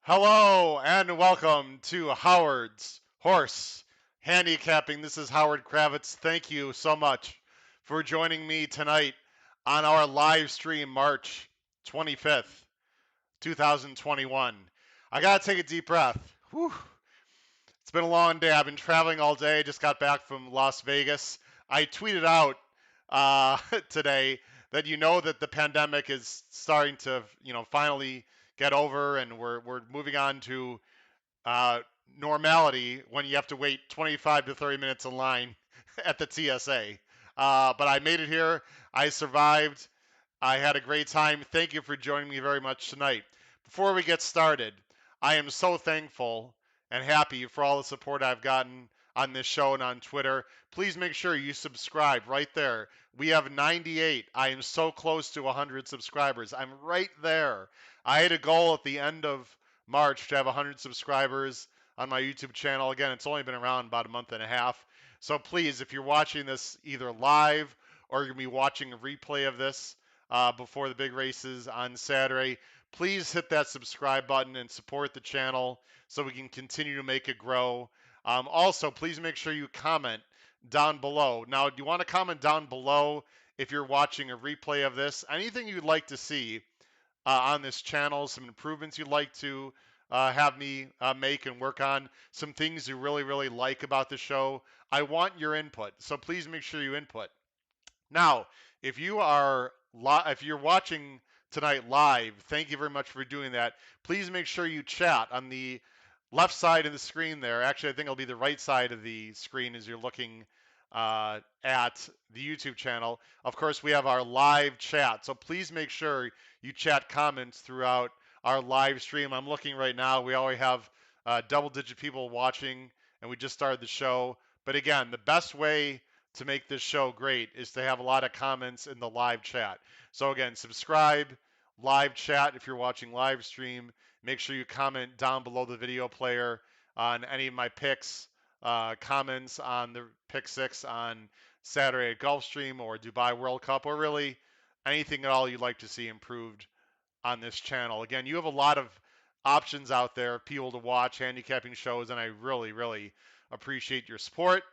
Hello and welcome to Howard's Horse Handicapping. This is Howard Kravitz. Thank you so much for joining me tonight on our live stream, March 25th, 2021. I got to take a deep breath. Whew. It's been a long day. I've been traveling all day. Just got back from Las Vegas. I tweeted out today that that the pandemic is starting to, finally get over and we're moving on to uh, normality when you have to wait 25 to 30 minutes in line at the TSA. But I made it here. I survived. I had a great time. Thank you for joining me very much tonight. Before we get started, I am so thankful and happy for all the support I've gotten on this show and on Twitter. Please make sure you subscribe right there. We have 98. I am so close to 100 subscribers. I'm right there. I had a goal at the end of March to have 100 subscribers on my YouTube channel. Again, it's only been around about a month and a half. So please, if you're watching this either live or you're going to be watching a replay of this before the big races on Saturday, please hit that subscribe button and support the channel so we can continue to make it grow. Also, please make sure you comment down below. Now, do you want to comment down below if you're watching a replay of this? Anything you'd like to see on this channel, some improvements you'd like to have me make and work on, some things you really, really like about the show. I want your input, so please make sure you input. Now, if you are if you're watching tonight live, thank you very much for doing that. Please make sure you chat on the left side of the screen there. Actually, I think it'll be the right side of the screen as you're looking at the YouTube channel. Of course, we have our live chat, so please make sure you chat comments throughout our live stream. I'm looking right now. We already have double-digit people watching, and we just started the show. But again, the best way to make this show great is to have a lot of comments in the live chat. So again, subscribe, live chat if you're watching live stream. Make sure you comment down below the video player on any of my picks, comments on the pick six on Saturday at Gulfstream or Dubai World Cup, or really anything at all you'd like to see improved on this channel. Again, you have a lot of options out there, people to watch handicapping shows, and I really, really appreciate your support.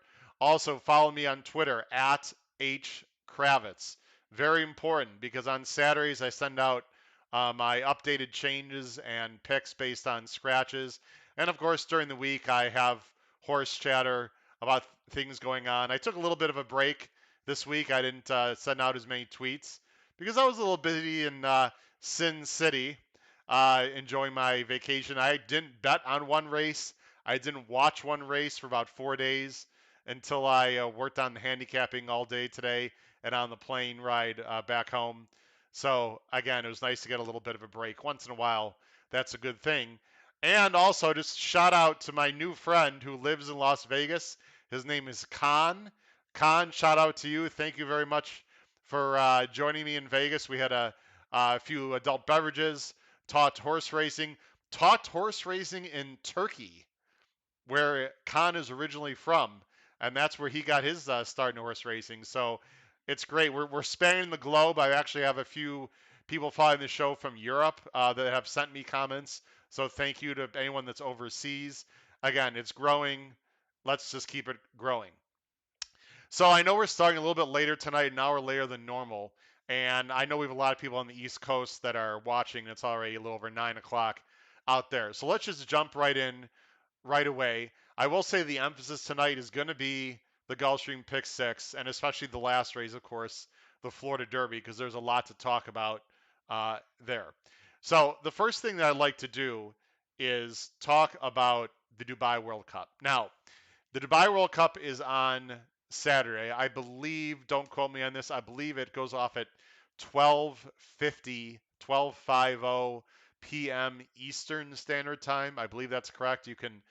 Also, follow me on Twitter at HKravitz. Very important because on Saturdays I send out my updated changes and picks based on scratches. And of course, during the week, I have horse chatter about things going on. I took a little bit of a break this week. I didn't send out as many tweets because I was a little busy in Sin City enjoying my vacation. I didn't bet on one race. I didn't watch one race for about 4 days until I worked on the handicapping all day today and on the plane ride back home. So again, it was nice to get a little bit of a break once in a while. That's a good thing. And also, just shout out to my new friend who lives in Las Vegas. His name is Khan. Khan, shout out to you. Thank you very much for joining me in Vegas. We had a few adult beverages, taught horse racing in Turkey, where Khan is originally from, and that's where he got his start in horse racing. So it's great. We're spanning the globe. I actually have a few people following the show from Europe that have sent me comments. So thank you to anyone that's overseas. Again, it's growing. Let's just keep it growing. So I know we're starting a little bit later tonight, an hour later than normal. And I know we have a lot of people on the East Coast that are watching. It's already a little over 9 o'clock out there. So let's just jump right in right away. I will say the emphasis tonight is going to be the Gulfstream Pick Six, and especially the last race, of course, the Florida Derby, because there's a lot to talk about there. So the first thing that I'd like to do is talk about the Dubai World Cup. Now, the Dubai World Cup is on Saturday. I believe, don't quote me on this, I believe it goes off at 12:50, 12:50 p.m. Eastern Standard Time. I believe that's correct. You can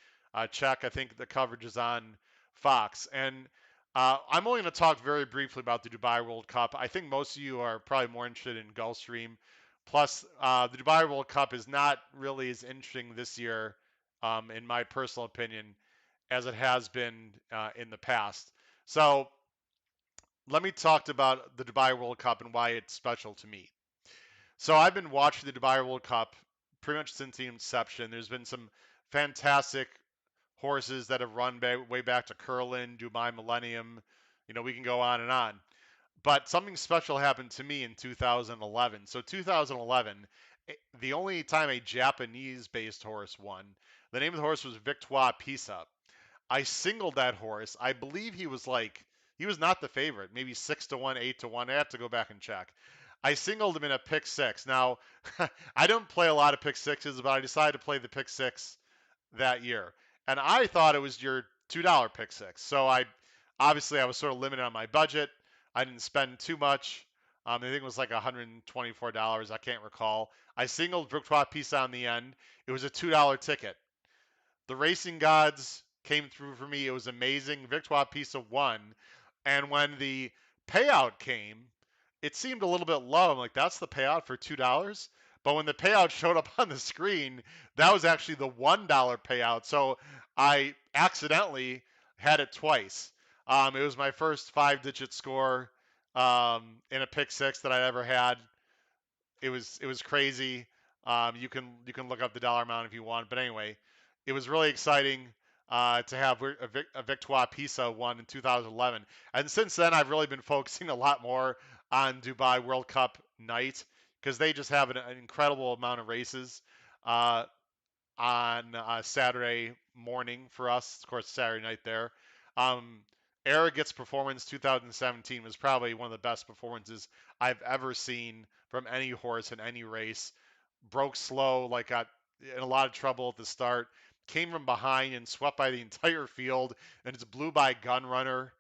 check. I think the coverage is on Fox. And I'm only going to talk very briefly about the Dubai World Cup. I think most of you are probably more interested in Gulfstream. Plus, the Dubai World Cup is not really as interesting this year, in my personal opinion, as it has been in the past. So let me talk about the Dubai World Cup and why it's special to me. So I've been watching the Dubai World Cup pretty much since the inception. There's been some fantastic horses that have run way back to Curlin, Dubai Millennium. We can go on and on. But something special happened to me in 2011. So 2011, the only time a Japanese-based horse won, the name of the horse was Victoire Pisa. I singled that horse. I believe he was not the favorite, maybe 6 to 1, 8 to 1. I have to go back and check. I singled him in a pick six. Now, I don't play a lot of pick sixes, but I decided to play the pick six that year. And I thought it was your $2 pick six. So I was sort of limited on my budget. I didn't spend too much. I think it was like $124. I can't recall. I singled Victoire Pisa on the end. It was a $2 ticket. The racing gods came through for me. It was amazing. Victoire Pisa won. And when the payout came, it seemed a little bit low. I'm like, that's the payout for $2? But when the payout showed up on the screen, that was actually the $1 payout. So I accidentally had it twice. It was my first 5-digit score in a pick six that I'd ever had. It was crazy. You can look up the dollar amount if you want, but anyway, it was really exciting to have a Victoire Pisa won in 2011, and since then I've really been focusing a lot more on Dubai World Cup night because they just have an incredible amount of races. Uh, on Saturday morning for us. Of course, Saturday night there. Um, Arrogate's performance 2017 was probably one of the best performances I've ever seen from any horse in any race. Broke slow, like got in a lot of trouble at the start. Came from behind and swept by the entire field, and it's blew by Gunrunner.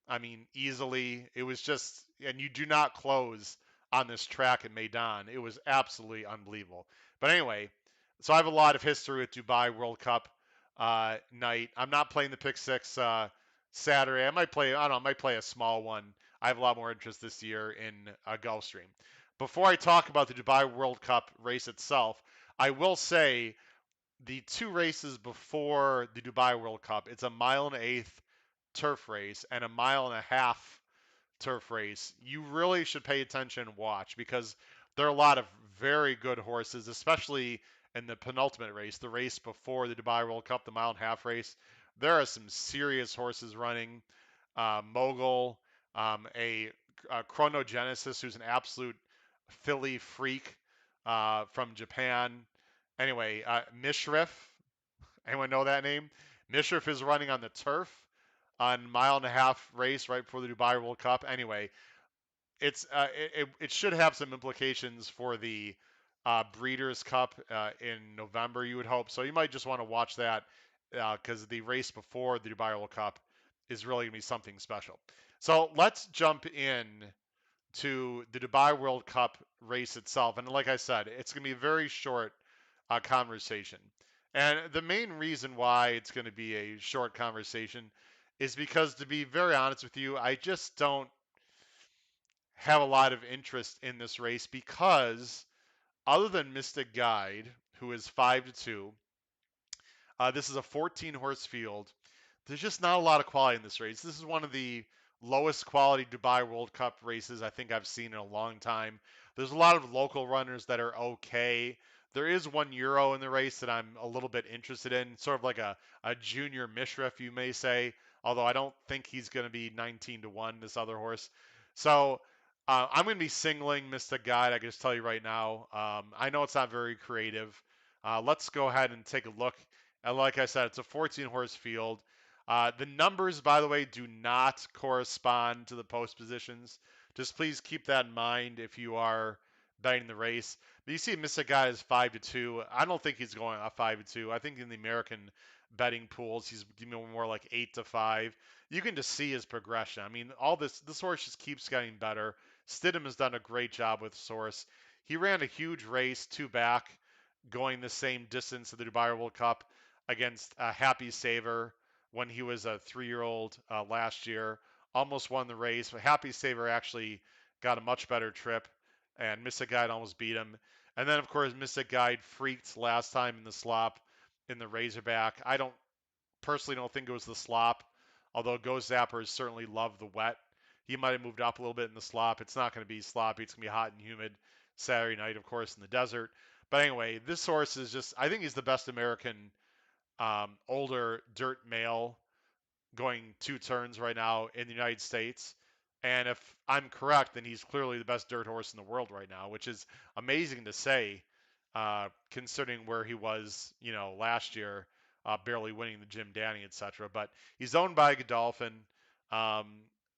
I mean, easily. It was just, and you do not close on this track at Maidan. It was absolutely unbelievable. But anyway, so I have a lot of history with Dubai World Cup night. I'm not playing the pick six Saturday. I don't know, I might play a small one. I have a lot more interest this year in Gulfstream. Before I talk about the Dubai World Cup race itself, I will say the two races before the Dubai World Cup, it's a mile and an eighth turf race and a mile and a half turf race. You really should pay attention and watch because there are a lot of very good horses, especially in the penultimate race, the race before the Dubai World Cup, the mile and a half race. There are some serious horses running. Mogul, a Chronogenesis, who's an absolute filly freak from Japan. Anyway, Mishrif, anyone know that name? Mishrif is running on the turf on mile and a half race right before the Dubai World Cup. Anyway, it should have some implications for the Breeders' Cup in November. You would hope so. You might just want to watch that because the race before the Dubai World Cup is really gonna be something special. So let's jump in to the Dubai World Cup race itself. And like I said, it's going to be a very short conversation. And the main reason why it's going to be a short conversation is because, to be very honest with you, I just don't have a lot of interest in this race because, other than Mystic Guide, who is 5 to 2, this is a 14 horse field. There's just not a lot of quality in this race. This is one of the lowest quality Dubai World Cup races I think I've seen in a long time. There's a lot of local runners that are okay. There is one Euro in the race that I'm a little bit interested in, sort of like a junior Mishref, you may say, although I don't think he's going to be 19 to 1, this other horse. So I'm going to be singling Mystic Guide, I can just tell you right now. I know it's not very creative. Let's go ahead and take a look. And like I said, it's a 14 horse field. The numbers, by the way, do not correspond to the post positions. Just please keep that in mind if you are betting the race. But you see, Mystic Guy is 5 to 2. I don't think he's going off 5 to 2. I think in the American betting pools, he's more like 8 to 5. You can just see his progression. I mean, all this horse just keeps getting better. Stidham has done a great job with this horse. He ran a huge race, 2 back, going the same distance of the Dubai World Cup against Happy Saver when he was a 3-year-old last year. Almost won the race, but Happy Saver actually got a much better trip, and Mystic Guide almost beat him. And then, of course, Mystic Guide freaked last time in the slop in the Razorback. I don't personally don't think it was the slop, although Ghost Zappers certainly love the wet. He might have moved up a little bit in the slop. It's not going to be sloppy. It's going to be hot and humid Saturday night, of course, in the desert. But anyway, this horse is just, I think he's the best American older dirt male going 2 turns right now in the United States. And if I'm correct, then he's clearly the best dirt horse in the world right now, which is amazing to say, considering where he was, last year, barely winning the Jim Danny, etc. But he's owned by Godolphin. Um,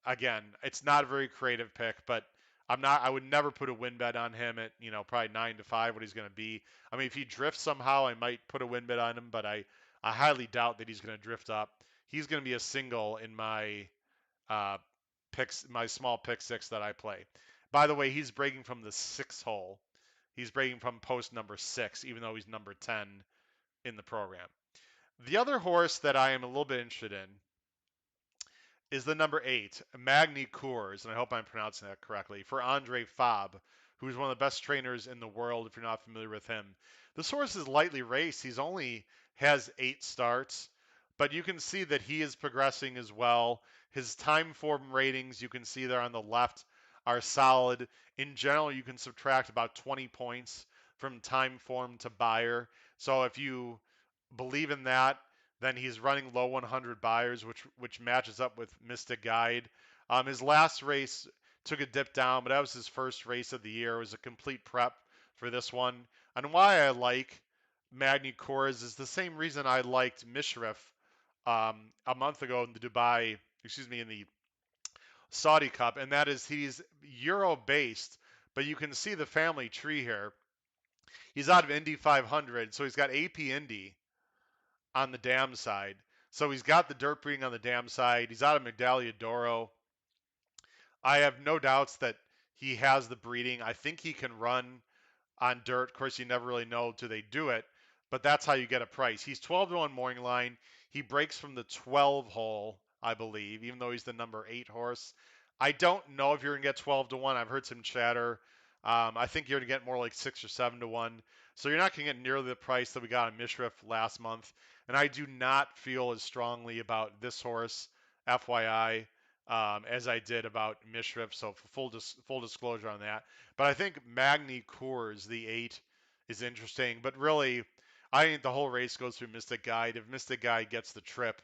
Again, it's not a very creative pick, but I'm not. I would never put a win bet on him at, probably 9 to 5. What he's going to be. I mean, if he drifts somehow, I might put a win bet on him, but I highly doubt that he's going to drift up. He's going to be a single in my uh, picks, my small pick six that I play. By the way, he's breaking from the 6 hole. He's breaking from post number 6, even though he's number 10 in the program. The other horse that I am a little bit interested in is the number 8, Magny Cours, and I hope I'm pronouncing that correctly, for Andre Fabre, who's one of the best trainers in the world if you're not familiar with him. This horse is lightly raced. He's only has 8 starts, but you can see that he is progressing as well. His time form ratings, you can see there on the left, are solid. In general, you can subtract about 20 points from time form to Beyer. So if you believe in that, then he's running low 100 Beyers, which matches up with Mystic Guide. His last race took a dip down, but that was his first race of the year. It was a complete prep for this one. And why I like Magny Cours is the same reason I liked Mishrif a month ago in the in the Saudi Cup, and that is he's Euro based, but you can see the family tree here. He's out of Indy 500, so he's got AP Indy on the dam side. So he's got the dirt breeding on the dam side. He's out of Medaglia d'Oro. I have no doubts that he has the breeding. I think he can run on dirt. Of course, you never really know till they do it, but that's how you get a price. He's 12 to 1 morning line. He breaks from the 12 hole, I believe, even though he's the number 8 horse. I don't know if you're going to get 12 to 1. I've heard some chatter. I think you're going to get more like 6 or 7 to 1. So you're not going to get nearly the price that we got on Mishriff last month. And I do not feel as strongly about this horse, FYI, as I did about Mishriff. So full disclosure on that. But I think Magny Cours, the 8, is interesting. But really, I think the whole race goes through Mystic Guide. If Mystic Guide gets the trip,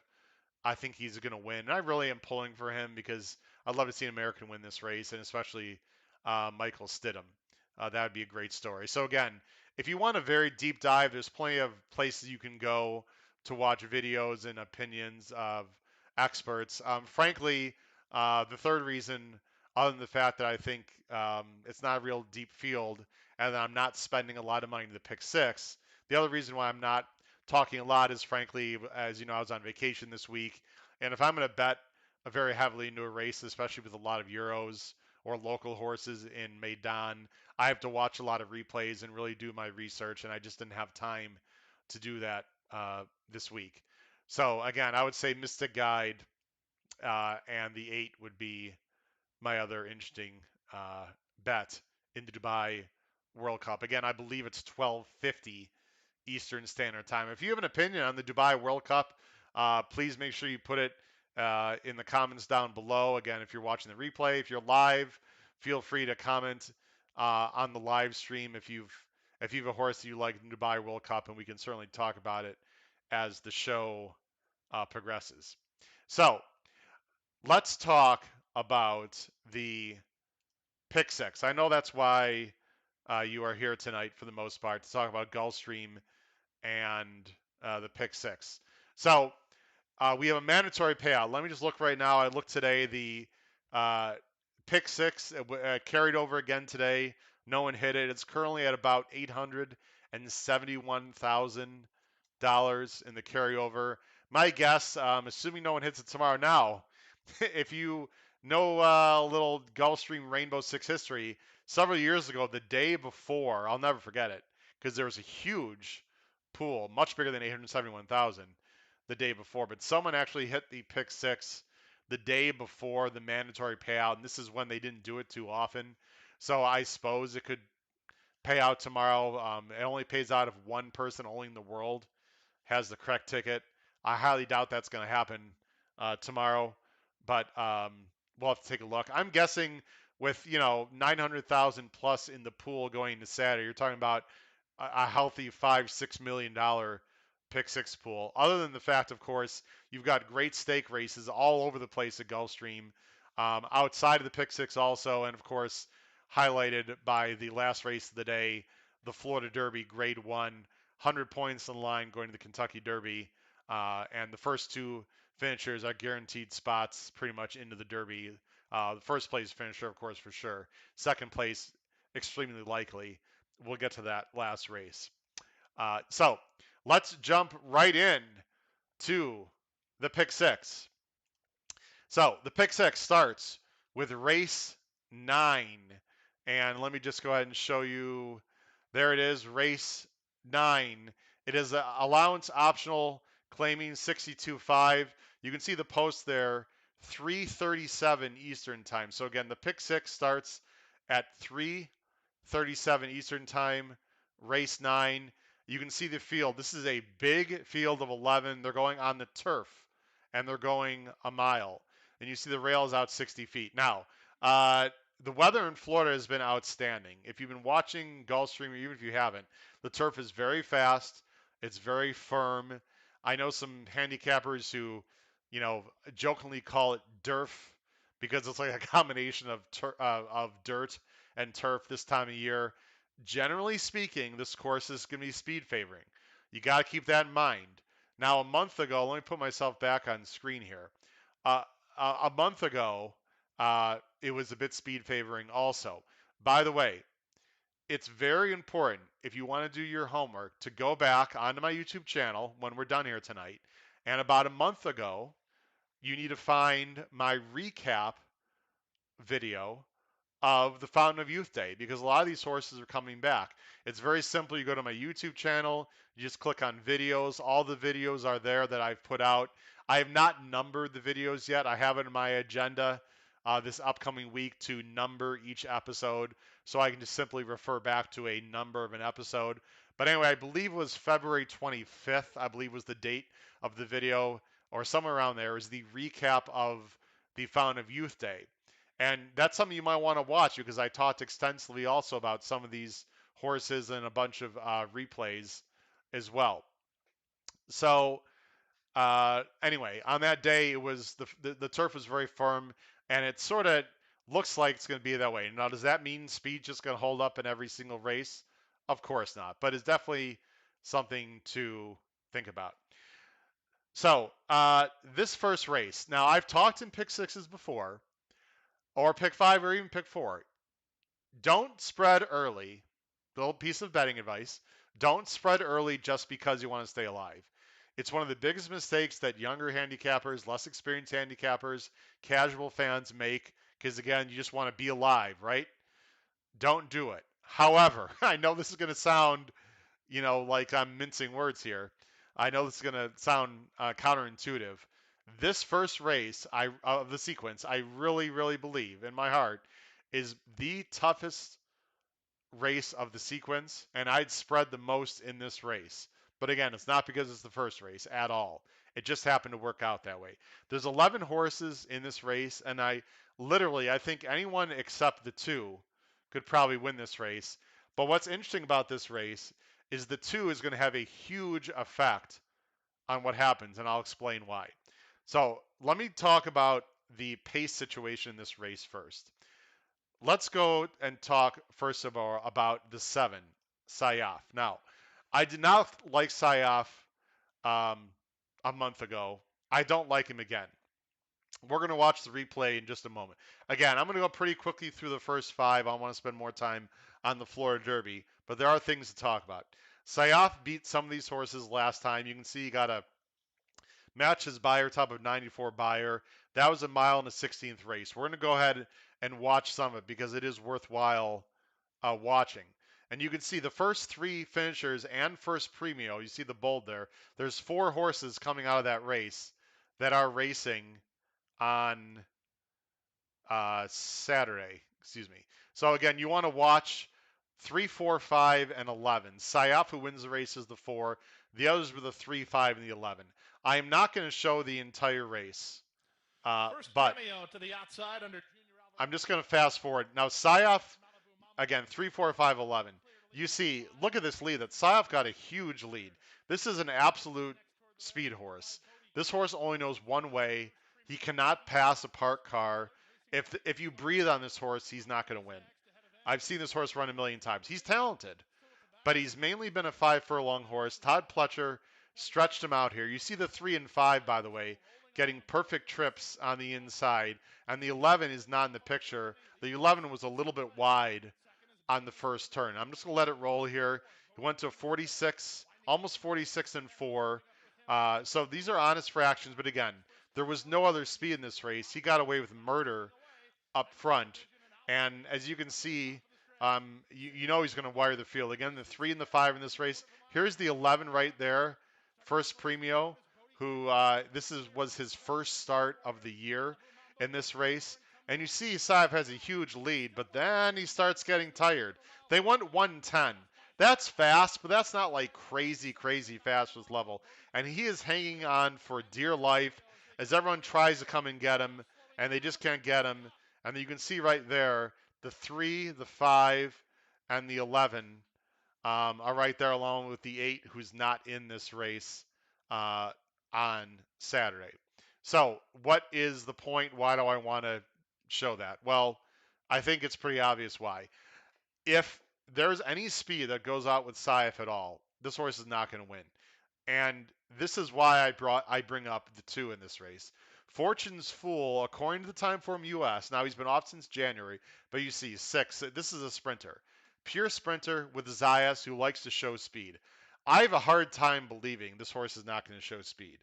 I think he's going to win. And I really am pulling for him because I'd love to see an American win this race, and especially Michael Stidham. That would be a great story. So again, if you want a very deep dive, there's plenty of places you can go to watch videos and opinions of experts. Frankly, the third reason, other than the fact that I think it's not a real deep field and that I'm not spending a lot of money to pick six, the other reason why I'm not talking a lot is frankly, as you know, I was on vacation this week, and if I'm going to bet very heavily into a race, especially with a lot of Euros or local horses in Maidan, I have to watch a lot of replays and really do my research, and I just didn't have time to do that this week. So again, I would say Mystic Guide and the 8 would be my other interesting uh, bet in the Dubai World Cup. Again, I believe it's 12:50 Eastern Standard Time. If you have an opinion on the Dubai World Cup, please make sure you put it in the comments down below. Again, if you're watching the replay, if you're live, feel free to comment on the live stream if you have a horse that you like in the Dubai World Cup, and we can certainly talk about it as the show progresses. So let's talk about the pick six. I know that's why you are here tonight for the most part to talk about Gulfstream and the pick six. So we have a mandatory payout. Let me just look right now. I looked today. The uh, pick six carried over again today. No one hit it. It's currently at about $871,000 in the carryover. My guess, assuming no one hits it tomorrow now, if you know a little Gulfstream Rainbow Six history, several years ago, the day before, I'll never forget it, because there was a huge pool, much bigger than 871,000 the day before. But someone actually hit the pick six the day before the mandatory payout, and this is when they didn't do it too often. So I suppose it could pay out tomorrow. It only pays out if one person only in the world has the correct ticket. I highly doubt that's going to happen tomorrow, but we'll have to take a look. I'm guessing with 900,000 plus in the pool going to Saturday, you're talking about a healthy $5-6 million pick six pool. Other than the fact, of course, you've got great stake races all over the place at Gulfstream, outside of the pick six also, and of course highlighted by the last race of the day, the Florida Derby Grade 1, 100 points in line going to the Kentucky Derby, and the first two finishers are guaranteed spots pretty much into the Derby. The first place finisher, of course, for sure. Second place, extremely likely. We'll get to that last race. So let's jump right in to the pick six. So the pick six starts with race 9. And let me just go ahead and show you. There it is, race 9. It is an allowance optional claiming 62.5. You can see the post there, 3:37 Eastern time. So again, the pick six starts at 3:37 Eastern time, race 9. You can see the field. This is a big field of 11. They're going on the turf, and they're going a mile. And you see the rails out 60 feet. Now, the weather in Florida has been outstanding. If you've been watching Gulfstream, or even if you haven't, the turf is very fast. It's very firm. I know some handicappers who, jokingly call it DERF because it's like a combination of dirt and turf this time of year. Generally speaking, this course is going to be speed favoring. You got to keep that in mind. Now, a month ago, let me put myself back on screen here. Uh, a month ago, it was a bit speed favoring also. By the way, it's very important if you want to do your homework to go back onto my YouTube channel when we're done here tonight. And about a month ago, you need to find my recap video of the Fountain of Youth Day because a lot of these horses are coming back. It's very simple. You go to my YouTube channel, you just click on videos. All the videos are there that I've put out. I have not numbered the videos yet. I have it in my agenda this upcoming week to number each episode so I can just simply refer back to a number of an episode. But anyway, I believe it was February 25th, I believe was the date of the video, or somewhere around there, is the recap of the Fountain of Youth Day. And that's something you might want to watch because I talked extensively also about some of these horses and a bunch of replays as well. So anyway, on that day, it was the turf was very firm, and it sort of looks like it's going to be that way. Now, does that mean speed just going to hold up in every single race? Of course not, but it's definitely something to think about. So this first race, now I've talked in pick sixes before, or pick five, or even pick four. Don't spread early. Little piece of betting advice. Don't spread early just because you want to stay alive. It's one of the biggest mistakes that younger handicappers, less experienced handicappers, casual fans make because, again, you just want to be alive, right? Don't do it. However, I know this is going to sound, like I'm mincing words here. I know this is going to sound counterintuitive. This first race of the sequence, I really, really believe in my heart, is the toughest race of the sequence, and I'd spread the most in this race. But again, it's not because it's the first race at all. It just happened to work out that way. There's 11 horses in this race, and I think anyone except the two could probably win this race. But what's interesting about this race is the two is going to have a huge effect on what happens, and I'll explain why. So let me talk about the pace situation in this race first. Let's go and talk first of all about the 7, Sayaf. Now, I did not like Sayaf um, a month ago. I don't like him again. We're going to watch the replay in just a moment. Again, I'm going to go pretty quickly through the first 5. I want to spend more time on the Florida Derby, but there are things to talk about. Sayaf beat some of these horses last time. You can see he got a match his Beyer top of 94 Beyer. That was a mile and a 16th race. We're going to go ahead and watch some of it because it is worthwhile watching. And you can see the first 3 finishers and first premio. You see the bold there. There's 4 horses coming out of that race that are racing on Saturday. Excuse me. So again, you want to watch 3, 4, 5, and 11. Sayaf, who wins the race, is the 4. The others were the 3, 5, and the 11. I am not going to show the entire race, but I'm just going to fast forward. Now, Sayaf, again, 3, 4, 5, 11. you see, look at this lead. That Sayoff got a huge lead. This is an absolute speed horse. This horse only knows one way. He cannot pass a parked car. If you breathe on this horse, he's not going to win. I've seen this horse run a million times. He's talented, but he's mainly been a 5 furlong horse. Todd Pletcher stretched him out here. You see the 3 and 5, by the way, getting perfect trips on the inside, and the 11 is not in the picture. The 11 was a little bit wide on the first turn. I'm just going to let it roll here. He went to 46, almost 46 and 4. So these are honest fractions, but again, there was no other speed in this race. He got away with murder up front. And as you can see, you know he's going to wire the field. Again, the 3 and the 5 in this race. Here's the 11 right there, First Premio, who was his first start of the year in this race. And you see Saib has a huge lead, but then he starts getting tired. They went 110. That's fast, but that's not like crazy, crazy fast for his level. And he is hanging on for dear life as everyone tries to come and get him, and they just can't get him. And you can see right there the 3, the 5, and the 11 are right there along with the 8 who's not in this race uh, on Saturday. So, what is the point? Why do I want to show that? Well, I think it's pretty obvious why. If there's any speed that goes out with Saif at all, this horse is not going to win. And this is why I bring up the 2 in this race. Fortune's Fool, according to the Timeform US, now he's been off since January, but you see 6. This is a sprinter, pure sprinter with Zayas who likes to show speed. I have a hard time believing this horse is not going to show speed.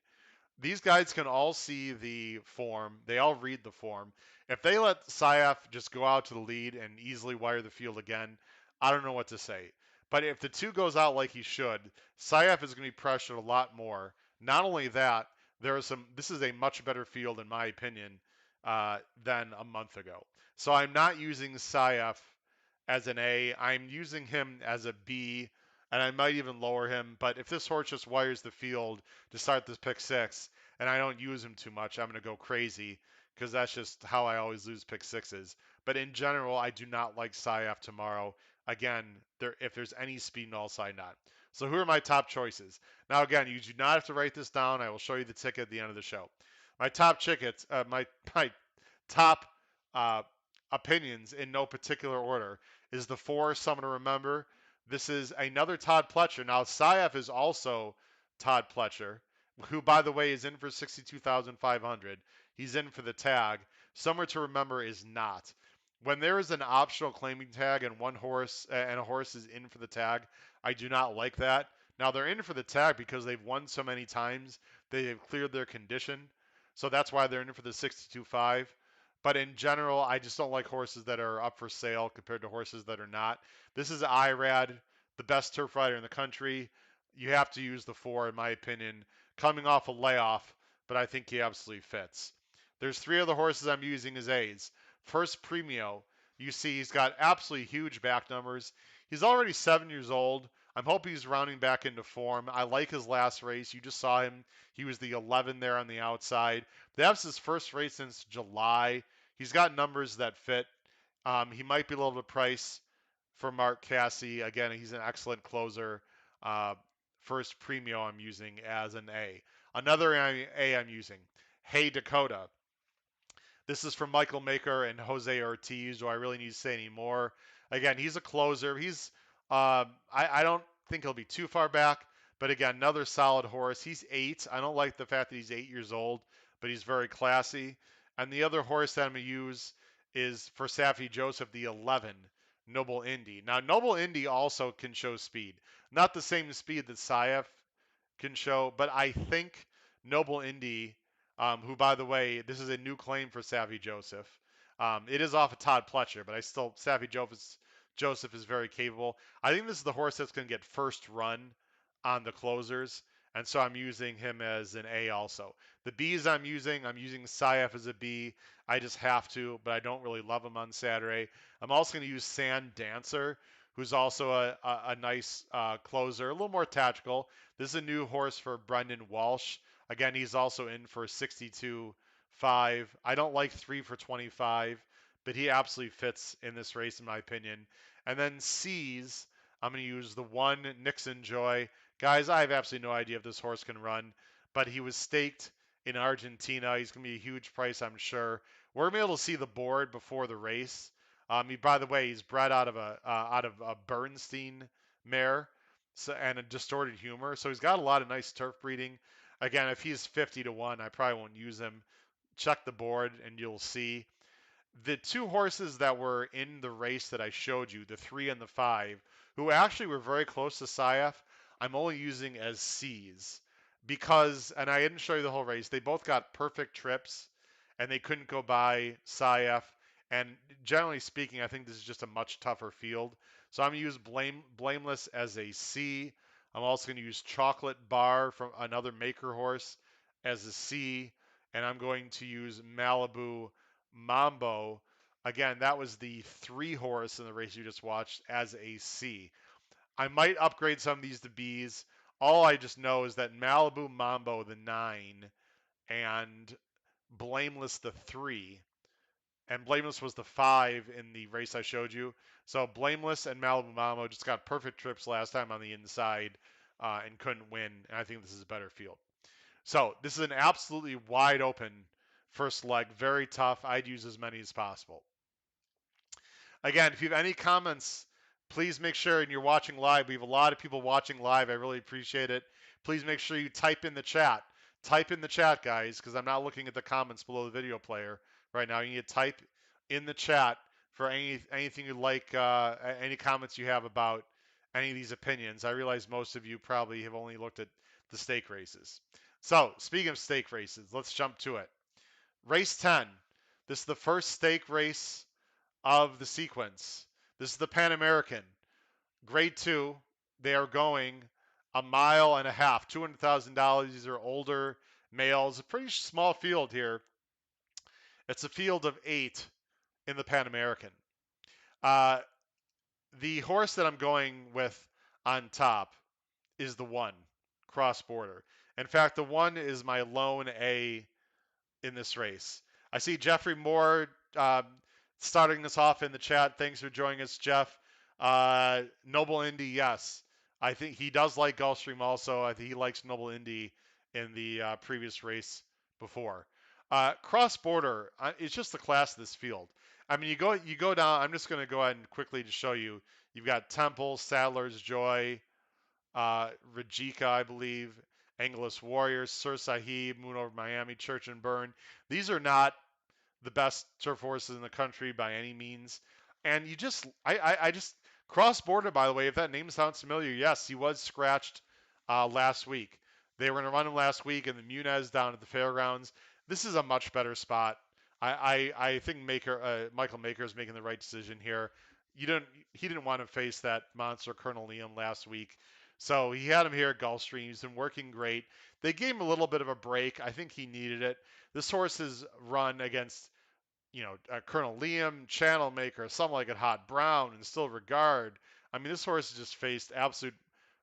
These guys can all see the form. They all read the form. If they let Sayaf just go out to the lead and easily wire the field again, I don't know what to say. But if the 2 goes out like he should, Sayaf is going to be pressured a lot more. Not only that, this is a much better field in my opinion than a month ago. So I'm not using Sayaf as an A. I'm using him as a B, and I might even lower him. But if this horse just wires the field to start this pick 6, and I don't use him too much, I'm going to go crazy because that's just how I always lose pick 6s. But in general, I do not like Sayaf tomorrow. Again, if there's any speed null side not. So who are my top choices? Now again, you do not have to write this down. I will show you the ticket at the end of the show. My top tickets, my top uh, opinions in no particular order is the 4 Someone to Remember. This is another Todd Pletcher. Now Sayef is also Todd Pletcher, who by the way is in for 62,500. He's in for the tag. Somewhere to Remember is not. When there is an optional claiming tag and one horse and a horse is in for the tag, I do not like that. Now they're in for the tag because they've won so many times, they have cleared their condition. So that's why they're in for the 62.5. But in general, I just don't like horses that are up for sale compared to horses that are not. This is IRAD, the best turf rider in the country. You have to use the 4, in my opinion, coming off a layoff, but I think he absolutely fits. There's 3 other horses I'm using as A's. First, Premio. You see he's got absolutely huge back numbers. He's already 7 years old. I'm hoping he's rounding back into form. I like his last race. You just saw him. He was the 11 there on the outside. That's his first race since July. He's got numbers that fit. He might be a little bit priced for Mark Cassie. Again, he's an excellent closer. Uh, First Premio I'm using as an A. Another A I'm using, Hey Dakota. This is from Michael Maker and Jose Ortiz. Do I really need to say any more? Again, he's a closer. I don't think he'll be too far back, but again, another solid horse. He's 8. I don't like the fact that he's 8 years old, but he's very classy. And the other horse that I'm going to use is for Safi Joseph, the 11, Noble Indy. Now, Noble Indy also can show speed. Not the same speed that Saif can show, but I think Noble Indy, who, by the way, this is a new claim for Savvy Joseph. It is off of Todd Pletcher, but Savvy Joseph is very capable. I think this is the horse that's going to get first run on the closers, and so I'm using him as an A also. The B's I'm using Saif as a B. I just have to, but I don't really love him on Saturday. I'm also going to use Sand Dancer, who's also a nice closer, a little more tactical. This is a new horse for Brendan Walsh. Again, he's also in for 62.5. I don't like 3 for 25, but he absolutely fits in this race, in my opinion. And then C's, I'm going to use the one Nixon Joy. Guys, I have absolutely no idea if this horse can run, but he was staked in Argentina. He's going to be a huge price, I'm sure. We're going to be able to see the board before the race. By the way, he's bred out of a Bernstein mare, so, and a distorted humor. So he's got a lot of nice turf breeding. Again, if he's 50 to 1, I probably won't use him. Check the board and you'll see. The two horses that were in the race that I showed you, the 3 and the 5, who actually were very close to Saif, I'm only using as C's because, and I didn't show you the whole race, they both got perfect trips and they couldn't go by Saif. And generally speaking, I think this is just a much tougher field. So I'm going to use Blameless as a C. I'm also going to use Chocolate Bar from another maker horse as a C. And I'm going to use Malibu Mambo. Again, that was the 3 horse in the race you just watched as a C. I might upgrade some of these to Bs. All I just know is that Malibu Mambo, the 9, and Blameless, the 3, and Blameless was the 5 in the race I showed you. So Blameless and Malibu Mambo just got perfect trips last time on the inside and couldn't win. And I think this is a better field. So this is an absolutely wide open first leg, very tough. I'd use as many as possible. Again, if you have any comments, please make sure, and you're watching live, we have a lot of people watching live. I really appreciate it. Please make sure you type in the chat. Type in the chat, guys, because I'm not looking at the comments below the video player right now. You need to type in the chat for anything you like, any comments you have about any of these opinions. I realize most of you probably have only looked at the stake races. So, speaking of stake races, let's jump to it. Race 10. This is the first stake race of the sequence. This is the Pan American. Grade 2. They are going a mile and a half, $200,000. These are older males. A pretty small field here. It's a field of 8 in the Pan American. The horse that I'm going with on top is the 1, Cross Border. In fact, the 1 is my lone A in this race. I see Jeffrey Moore starting us off in the chat. Thanks for joining us, Jeff. Noble Indy, yes. I think he does like Gulfstream also. I think he likes Noble Indy in the previous race before. Cross Border, it's just the class of this field. I mean, you go down. I'm just going to go ahead and quickly to show you. You've got Temple, Sadler's Joy, Rajika, I believe, Angelus Warriors, Sir Sahib, Moon Over Miami, Church and Burn. These are not the best turf horses in the country by any means. And I just Cross Border, by the way, if that name sounds familiar, yes, he was scratched last week. They were going to run him last week in the Munez down at the fairgrounds. This is a much better spot. I think Michael Maker is making the right decision here. He didn't want to face that monster Colonel Liam last week. So he had him here at Gulfstream. He's been working great. They gave him a little bit of a break. I think he needed it. This horse has run against, Colonel Liam, Channel Maker, something like a Hot Brown, and Still Regard. I mean, this horse has just faced absolute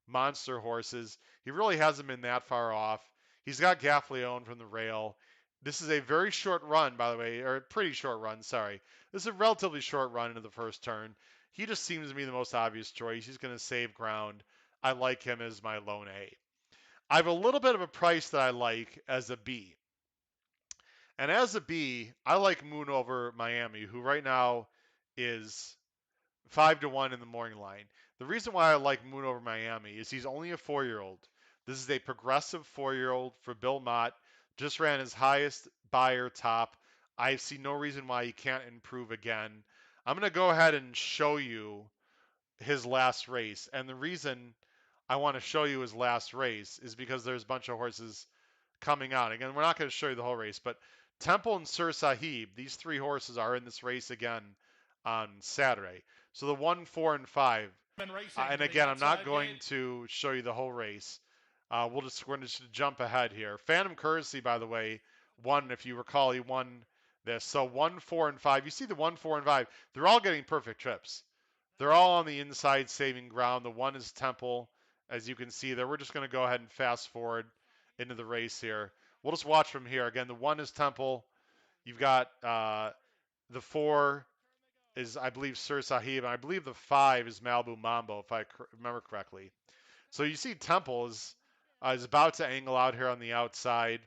monster horses. He really hasn't been that far off. He's got Gaffleone from the rail. This is a very short run, by the way, or a pretty short run, sorry. This is a relatively short run into the first turn. He just seems to be the most obvious choice. He's going to save ground. I like him as my lone A. I have a little bit of a price that I like as a B. And as a B, I like Moon Over Miami, who right now is 5 to 1 in the morning line. The reason why I like Moon Over Miami is he's only a 4-year-old. This is a progressive 4-year-old for Bill Mott. Just ran his highest buyer top. I see no reason why he can't improve again. I'm going to go ahead and show you his last race. And the reason I want to show you his last race is because there's a bunch of horses coming out. Again, we're not going to show you the whole race, but Temple and Sir Sahib, these 3 horses are in this race again on Saturday. So the 1, 4, and 5. And again, I'm not going to show you the whole race. We're going to jump ahead here. Phantom Courtesy, by the way, won, if you recall, he won this. So 1, 4, and 5. You see the 1, 4, and 5. They're all getting perfect trips. They're all on the inside saving ground. The 1 is Temple, as you can see there. We're just going to go ahead and fast forward into the race here. We'll just watch from here. Again, the 1 is Temple. You've got the 4 is, I believe, Sir Sahib, and I believe the 5 is Malibu Mambo, if I remember correctly. So you see Temple is about to angle out here on the outside.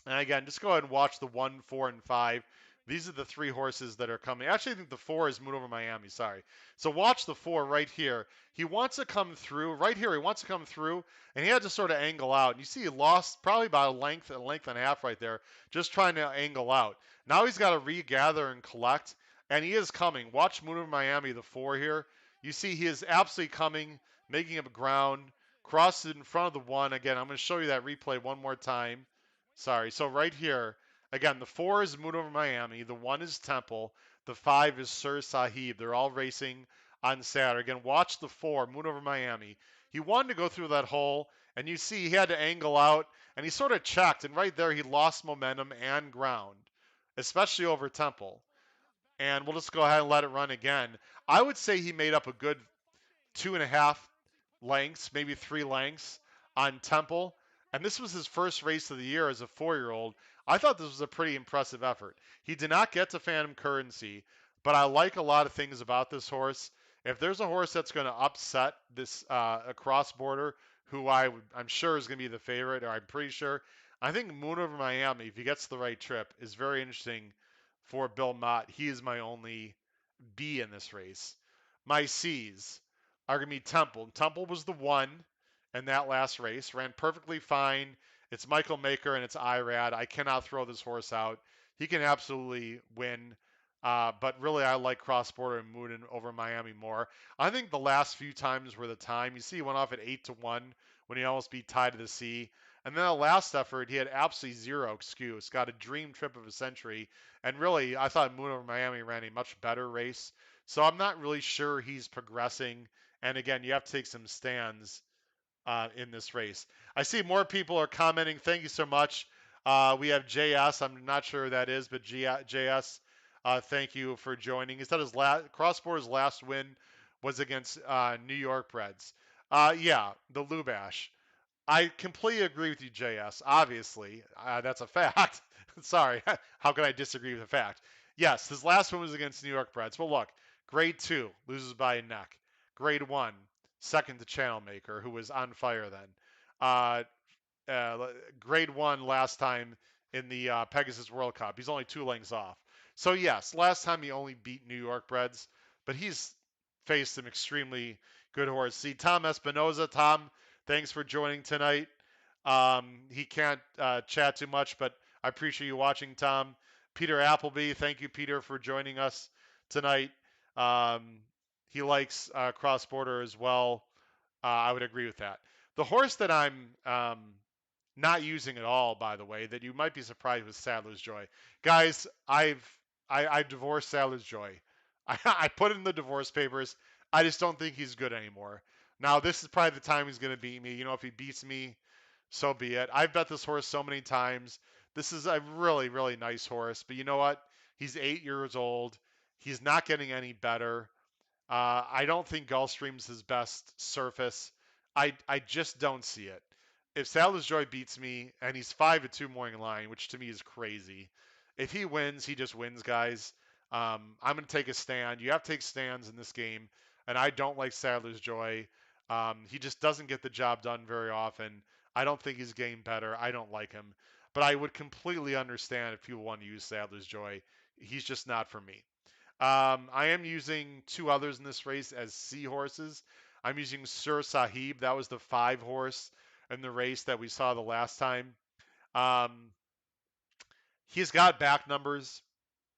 And again, just go ahead and watch the 1, 4, and 5. These are the three horses that are coming. Actually, I think the 4 is Moon Over Miami. Sorry. So watch the 4 right here. He wants to come through. Right here, he wants to come through, and he had to sort of angle out. And you see he lost probably about a length and a half right there, just trying to angle out. Now he's got to regather and collect, and he is coming. Watch Moon Over Miami, the 4 here. You see he is absolutely coming, making up ground, crosses in front of the 1. Again, I'm going to show you that replay one more time. Sorry. So right here, again, the 4 is Moon Over Miami. The 1 is Temple. The 5 is Sir Sahib. They're all racing on Saturday. Again, watch the 4, Moon Over Miami. He wanted to go through that hole, and you see he had to angle out, and he sort of checked, and right there he lost momentum and ground, especially over Temple. And we'll just go ahead and let it run again. I would say he made up a good 2.5 lengths, maybe 3 lengths on Temple. And this was his first race of the year as a 4-year-old. I thought this was a pretty impressive effort. He did not get to Phantom Currency, but I like a lot of things about this horse. If there's a horse that's going to upset this cross border, who I'm sure is going to be the favorite, or I'm pretty sure, I think Moon Over Miami, if he gets the right trip, is very interesting for Bill Mott. He is my only B in this race. My C's are going to be Temple. Temple was the 1 in that last race, ran perfectly fine. It's Michael Maker and it's IRAD. I cannot throw this horse out. He can absolutely win. But really, I like Cross Border and Moon over Miami more. I think the last few times were the time. You see, he went off at 8-1 when he almost beat Tie to the Sea. And then the last effort, he had absolutely zero excuse. Got a dream trip of a century. And really, I thought Moon over Miami ran a much better race. So I'm not really sure he's progressing. And again, you have to take some stands in this race. I see more people are commenting. Thank you so much. We have JS. I'm not sure who that is, but JS, thank you for joining. He said his Cross Border's last win was against New York Breds. Yeah, the Lubash. I completely agree with you, JS. Obviously, that's a fact. Sorry, how can I disagree with a fact? Yes, his last one was against New York Breds. Well, look, grade 2 loses by a neck. Grade 1, second to Channel Maker, who was on fire then. Uh, grade 1 last time in the Pegasus World Cup. He's only 2 lengths off. So yes, last time he only beat New York Breds, but he's faced some extremely good horses. See, Tom Espinoza. Tom, thanks for joining tonight. He can't chat too much, but I appreciate you watching, Tom. Peter Appleby, thank you, Peter, for joining us tonight. Um, he likes cross border as well. I would agree with that. The horse that I'm not using at all, by the way, that you might be surprised with Sadler's Joy. Guys, I divorced Sadler's Joy. I put in the divorce papers. I just don't think he's good anymore. Now, this is probably the time he's going to beat me. You know, if he beats me, so be it. I've bet this horse so many times. This is a really, really nice horse. But you know what? He's 8 years old. He's not getting any better. I don't think Gulfstream's his best surface. I just don't see it. If Salvador's Joy beats me and he's 5-2 morning line, which to me is crazy, if he wins, he just wins, guys. I'm going to take a stand. You have to take stands in this game, and I don't like Sadler's Joy. He just doesn't get the job done very often. I don't think he's getting better. I don't like him. But I would completely understand if people want to use Sadler's Joy. He's just not for me. I am using 2 others in this race as seahorses. I'm using Sir Sahib. That was the 5 horse in the race that we saw the last time. Um, he's got back numbers.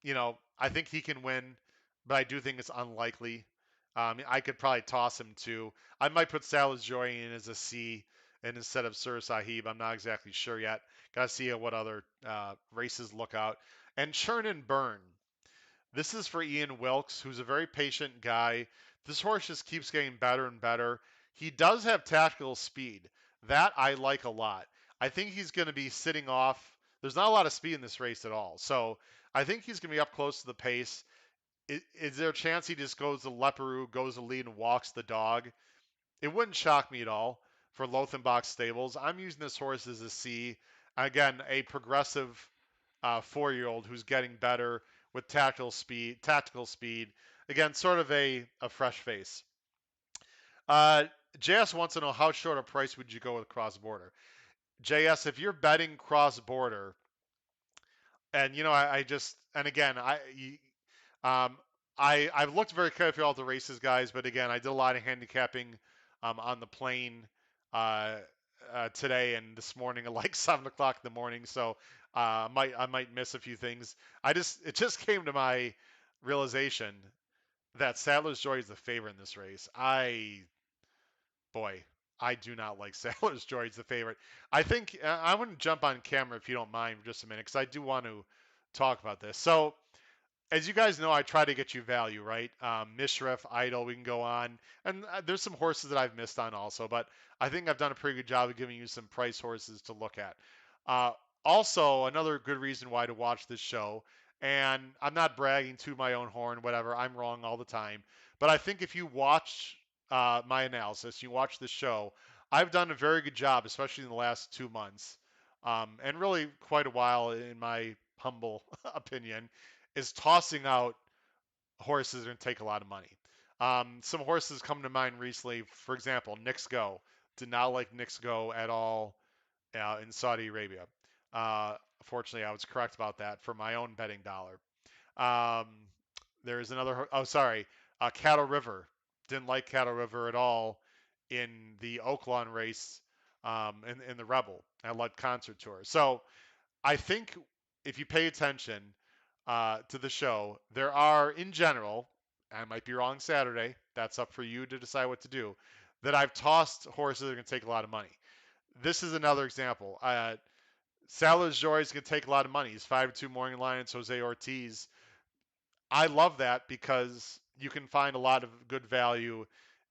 You know, I think he can win, but I do think it's unlikely. I could probably toss him too. I might put Salad Joy in as a C and instead of Sir Sahib. I'm not exactly sure yet. Got to see what other races look out. And Churn and Burn. This is for Ian Wilkes, who's a very patient guy. This horse just keeps getting better and better. He does have tactical speed. That I like a lot. I think he's going to be sitting off. There's not a lot of speed in this race at all. So I think he's going to be up close to the pace. Is there a chance he just goes to Leparoux, goes to lead, and walks the dog? It wouldn't shock me at all for Lothenbach Stables. I'm using this horse as a C. Again, a progressive 4-year-old who's getting better with tactical speed. Again, sort of a fresh face. Uh, JS wants to know how short a price would you go with cross border? JS, if you're betting cross border, and I just and again um, I've looked very carefully at all the races, guys, but again, I did a lot of handicapping on the plane uh, today and this morning at like 7 o'clock in the morning, so I might miss a few things. It just came to my realization that Sadler's Joy is the favorite in this race. Boy, I do not like Sadler's Joy as the favorite. I think I wouldn't jump on camera if you don't mind for just a minute because I do want to talk about this. So as you guys know, I try to get you value, right? Mishref, Idol, we can go on. And there's some horses that I've missed on also, but I think I've done a pretty good job of giving you some price horses to look at. Uh, Also, another good reason why to watch this show, and I'm not bragging to my own horn, whatever, I'm wrong all the time, but I think if you watch my analysis, you watch the show, I've done a very good job, especially in the last 2 months, and really quite a while, in my humble opinion, is tossing out horses that are going to take a lot of money. Some horses come to mind recently. For example, Knicks Go. Did not like Knicks Go at all in Saudi Arabia. Fortunately, I was correct about that for my own betting dollar. Um, there's another. Oh, sorry. Cattle River. Didn't like Cattle River at all in the Oaklawn race in the Rebel. I liked Concert Tour. So I think if you pay attention to the show, there are, in general, I might be wrong Saturday, that's up for you to decide what to do, that I've tossed horses that are going to take a lot of money. This is another example. Salah's Joy is going to take a lot of money. He's 5-2 Morning Lions, Jose Ortiz. I love that because you can find a lot of good value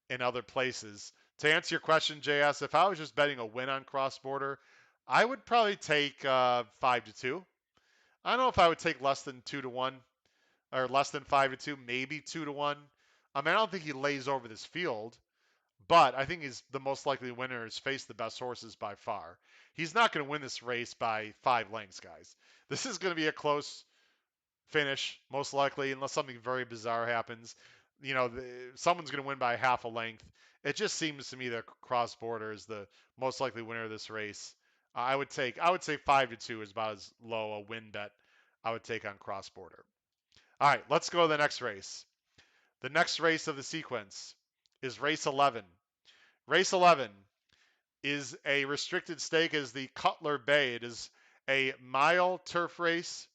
in other places. To answer your question, JS, if I was just betting a win on cross border, I would probably take 5-2. I don't know if I would take less than 2-1 or less than 5-2, maybe 2-1. I mean, I don't think he lays over this field, but I think he's the most likely winner. Has faced the best horses by far. He's not going to win this race by 5 lengths, guys. This is going to be a close finish, most likely, unless something very bizarre happens. Someone's going to win by half a length. It just seems to me that cross border is the most likely winner of this race. I would say 5-2 is about as low a win bet I would take on cross border. All right, let's go to the next race. The next race of the sequence is race 11. Race 11 is a restricted stake as the Cutler Bay. It is a mile turf race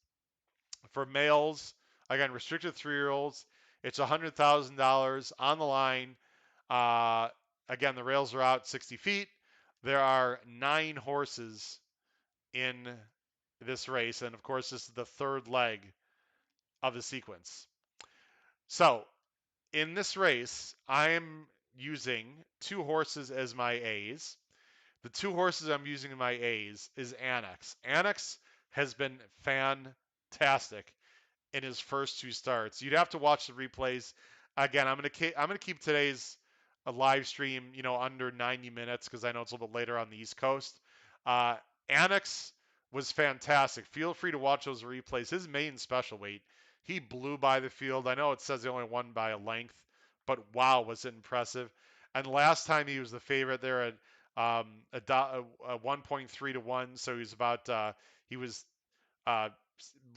for males. Again, restricted 3-year-olds. It's $100,000 on the line. Uh, Again, the rails are out 60 feet. There are 9 horses in this race, and of course, this is the third leg of the sequence. So, in this race, I am using 2 horses as my A's. The 2 horses I'm using in my A's is Annex. Annex has been fantastic in his first 2 starts. You'd have to watch the replays. Again, I'm gonna keep today's a live stream, under 90 minutes because I know it's a little bit later on the East Coast. Uh, Annex was fantastic. Feel free to watch those replays. His main special weight, he blew by the field. I know it says he only won by a length, but wow, was it impressive. And last time he was the favorite there at a 1.3 to 1, so he was uh,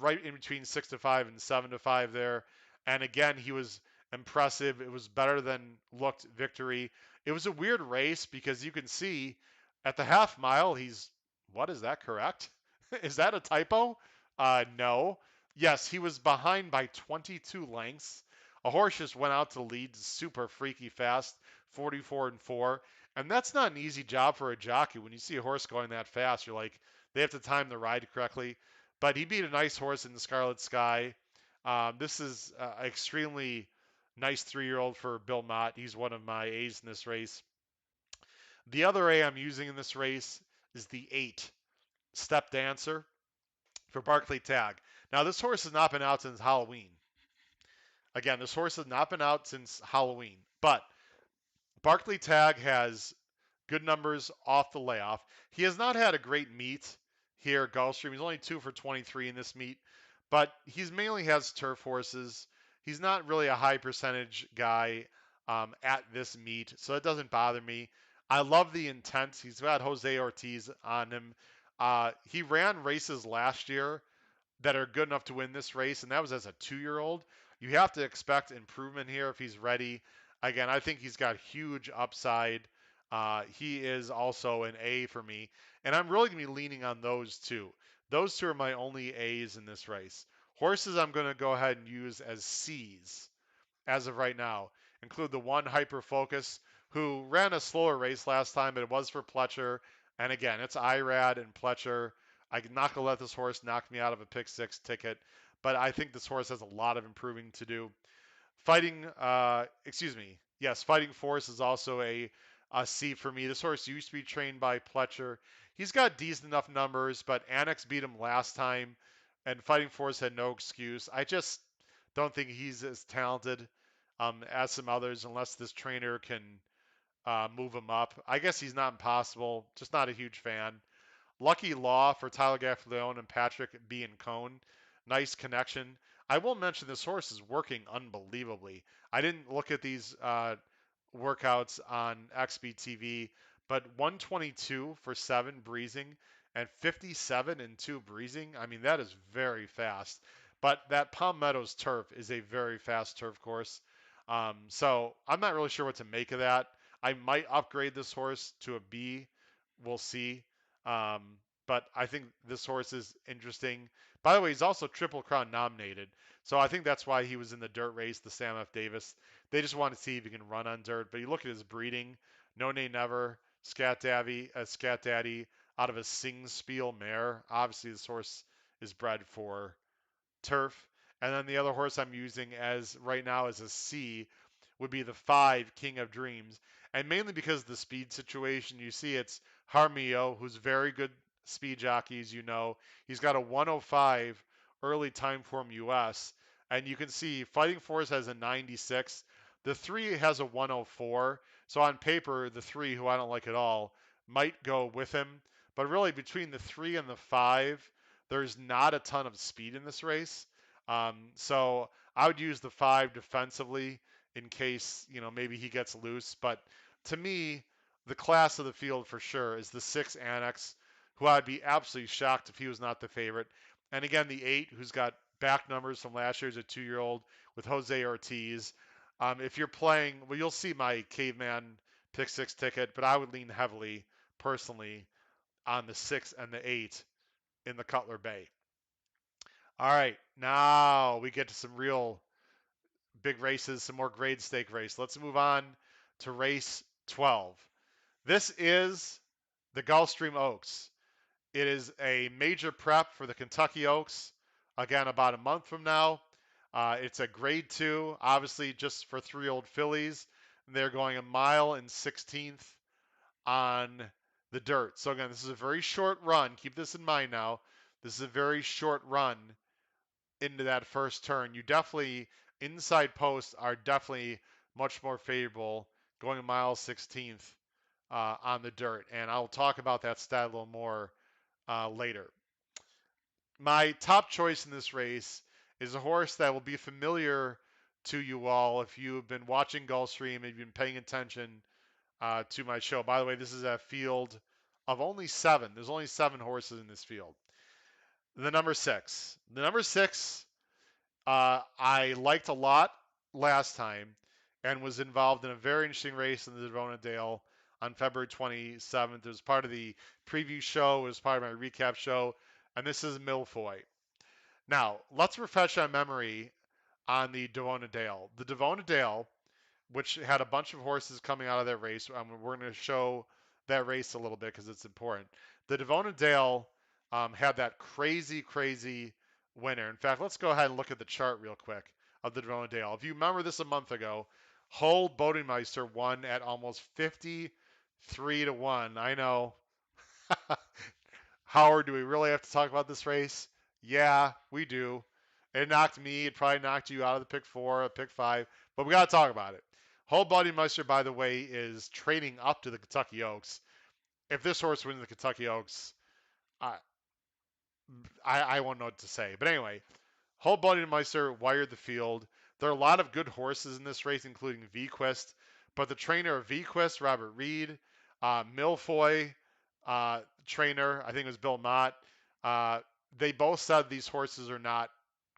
right in between 6-5 and 7-5 there. And again, he was impressive. It was better than looked victory. It was a weird race because you can see at the half mile, what is that correct? Is that a typo? No. Yes, he was behind by 22 lengths. A horse just went out to lead super freaky fast, 44-4. And that's not an easy job for a jockey. When you see a horse going that fast, you're like, they have to time the ride correctly. But he beat a nice horse in the Scarlet Sky. This is an extremely nice 3-year-old for Bill Mott. He's one of my A's in this race. The other A I'm using in this race is the 8 Step Dancer for Barclay Tagg. Now, this horse has not been out since Halloween. Again, this horse has not been out since Halloween. But Barclay Tagg has good numbers off the layoff. He has not had a great meet here at Gulfstream. He's only 2 for 23 in this meet. but he's mainly has turf horses. He's not really a high percentage guy at this meet, so it doesn't bother me. I love the intent. He's got Jose Ortiz on him. He ran races last year that are good enough to win this race, and that was as a 2-year-old. You have to expect improvement here if he's ready. Again, I think he's got huge upside. He is also an A for me, and I'm really going to be leaning on those two. Those two are my only A's in this race. Horses, I'm going to go ahead and use as C's as of right now. Include the one Hyper Focus, who ran a slower race last time, but it was for Pletcher. And again, it's Irad and Pletcher. I'm not going to let this horse knock me out of a pick six ticket, but I think this horse has a lot of improving to do. Fighting Force is also a C for me. This horse used to be trained by Pletcher. He's got decent enough numbers, but Annex beat him last time, and Fighting Force had no excuse. I just don't think he's as talented as some others, unless this trainer can move him up. I guess he's not impossible, just not a huge fan. Lucky Law for Tyler Gaffleone and Patrick B. and Cone. Nice connection. I will mention this horse is working unbelievably. I didn't look at these workouts on XBTV, but 122 for 7 breezing and 57 and 2 breezing. I mean, that is very fast. But that Palm Meadows turf is a very fast turf course. So I'm not really sure what to make of that. I might upgrade this horse to a B. We'll see. But I think this horse is interesting. By the way, he's also Triple Crown nominated. So I think that's why he was in the dirt race, the Sam F. Davis. They just want to see if he can run on dirt. But you look at his breeding, No Nay Never, Scat Daddy out of a Sing Spiel mare. Obviously, this horse is bred for turf. And then the other horse I'm using as right now as a C would be the 5 King of Dreams. And mainly because of the speed situation, you see it's Harmio, who's very good speed jockey, as you know. He's got a 105 early time form US. And you can see Fighting Force has a 96. The 3 has a 104. So on paper, the 3, who I don't like at all, might go with him. But really, between the 3 and the 5, there's not a ton of speed in this race. So I would use the 5 defensively in case, maybe he gets loose. But to me, the class of the field for sure is the 6 Annex, who I'd be absolutely shocked if he was not the favorite. And again, the 8, who's got back numbers from last year as a 2-year-old with Jose Ortiz. If you're playing, well, you'll see my caveman pick 6 ticket, but I would lean heavily, personally, on the 6 and the 8 in the Cutler Bay. All right, now we get to some real big races, some more grade stake race. Let's move on to race 12. This is the Gulfstream Oaks. It is a major prep for the Kentucky Oaks. Again, about a month from now. It's a grade 2, obviously just for 3-year-old fillies. They're going a mile and 16th on the dirt. So again, this is a very short run. Keep this in mind now. This is a very short run into that first turn. You definitely, inside posts are definitely much more favorable going a mile 16th on the dirt. And I'll talk about that stat a little more later. My top choice in this race is a horse that will be familiar to you all if you've been watching Gulfstream and you've been paying attention to my show. By the way, this is a field of only 7. There's only 7 horses in this field. The number 6. The number 6 I liked a lot last time and was involved in a very interesting race in the Devona Dale on February 27th. It was part of the preview show, it was part of my recap show, and this is Milfoy. Now, let's refresh our memory on the Devona Dale. The Devona Dale, which had a bunch of horses coming out of that race, we're going to show that race a little bit because it's important. The Devona Dale had that crazy, crazy winner. In fact, let's go ahead and look at the chart real quick of the Devona Dale. If you remember this a month ago, Hull Bodemeister won at almost 53 to 1. I know. Howard, do we really have to talk about this race? Yeah, we do. It knocked me. It probably knocked you out of the pick 4, pick 5, but we got to talk about it. Hull Bodemeister, by the way, is trading up to the Kentucky Oaks. If this horse wins the Kentucky Oaks, I, I won't know what to say. But anyway, Whole Bloody Meister wired the field. There are a lot of good horses in this race, including VQuest, but the trainer of VQuest, Robert Reed, Milfoy, trainer, I think it was Bill Mott, uh, they both said these horses are not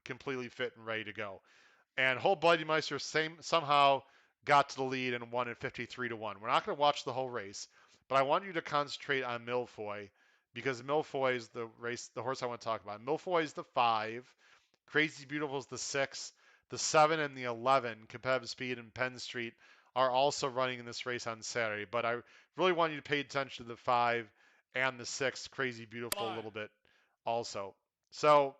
completely fit and ready to go. And Whole Bloody Meister somehow got to the lead and won at 53 to 1. We're not going to watch the whole race, but I want you to concentrate on Milfoy because Milfoy is the horse I want to talk about. Milfoy is the 5. Crazy Beautiful is the 6. The 7 and the 11, Competitive Speed and Penn Street, are also running in this race on Saturday. But I really want you to pay attention to the 5 and the 6, Crazy Beautiful, a little bit also. So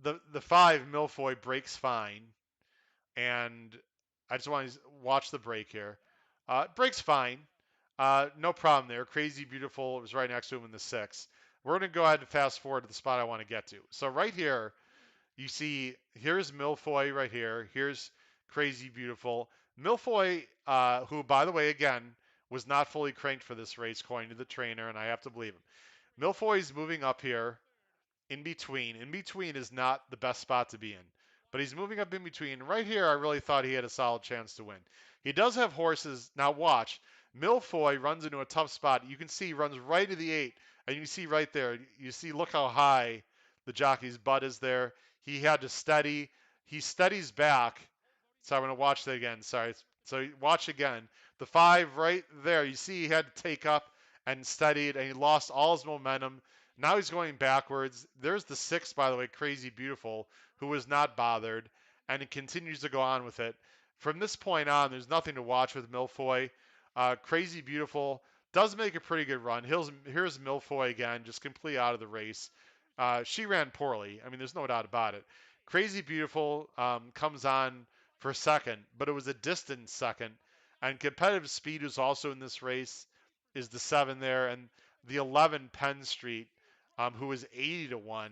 the 5, Milfoy, breaks fine. And I just want to watch the break here. Breaks fine. No problem there. Crazy Beautiful was right next to him in the 6. We're going to go ahead and fast forward to the spot I want to get to. So right here, you see, here's Milfoy right here. Here's Crazy Beautiful. Milfoy, who, by the way, again, was not fully cranked for this race, according to the trainer, and I have to believe him. Milfoy's moving up here in between. In between is not the best spot to be in, but he's moving up in between. Right here, I really thought he had a solid chance to win. He does have horses. Now watch. Milfoy runs into a tough spot. You can see he runs right to the 8, and you see right there. You see, look how high the jockey's butt is there. He had to steady. He steadies back. So I'm going to watch that again. Sorry. So watch again. The 5 right there. You see he had to take up and steadied, and he lost all his momentum. Now he's going backwards. There's the 6, by the way, Crazy Beautiful, who was not bothered, and he continues to go on with it. From this point on, there's nothing to watch with Milfoy. Crazy Beautiful does make a pretty good run. Here's Milfoy again, just completely out of the race. She ran poorly. I mean, there's no doubt about it. Crazy Beautiful comes on for second, but it was a distant second. And Competitive Speed, who's also in this race, is the 7 there. And the 11, Penn Street, who is 80 to 1,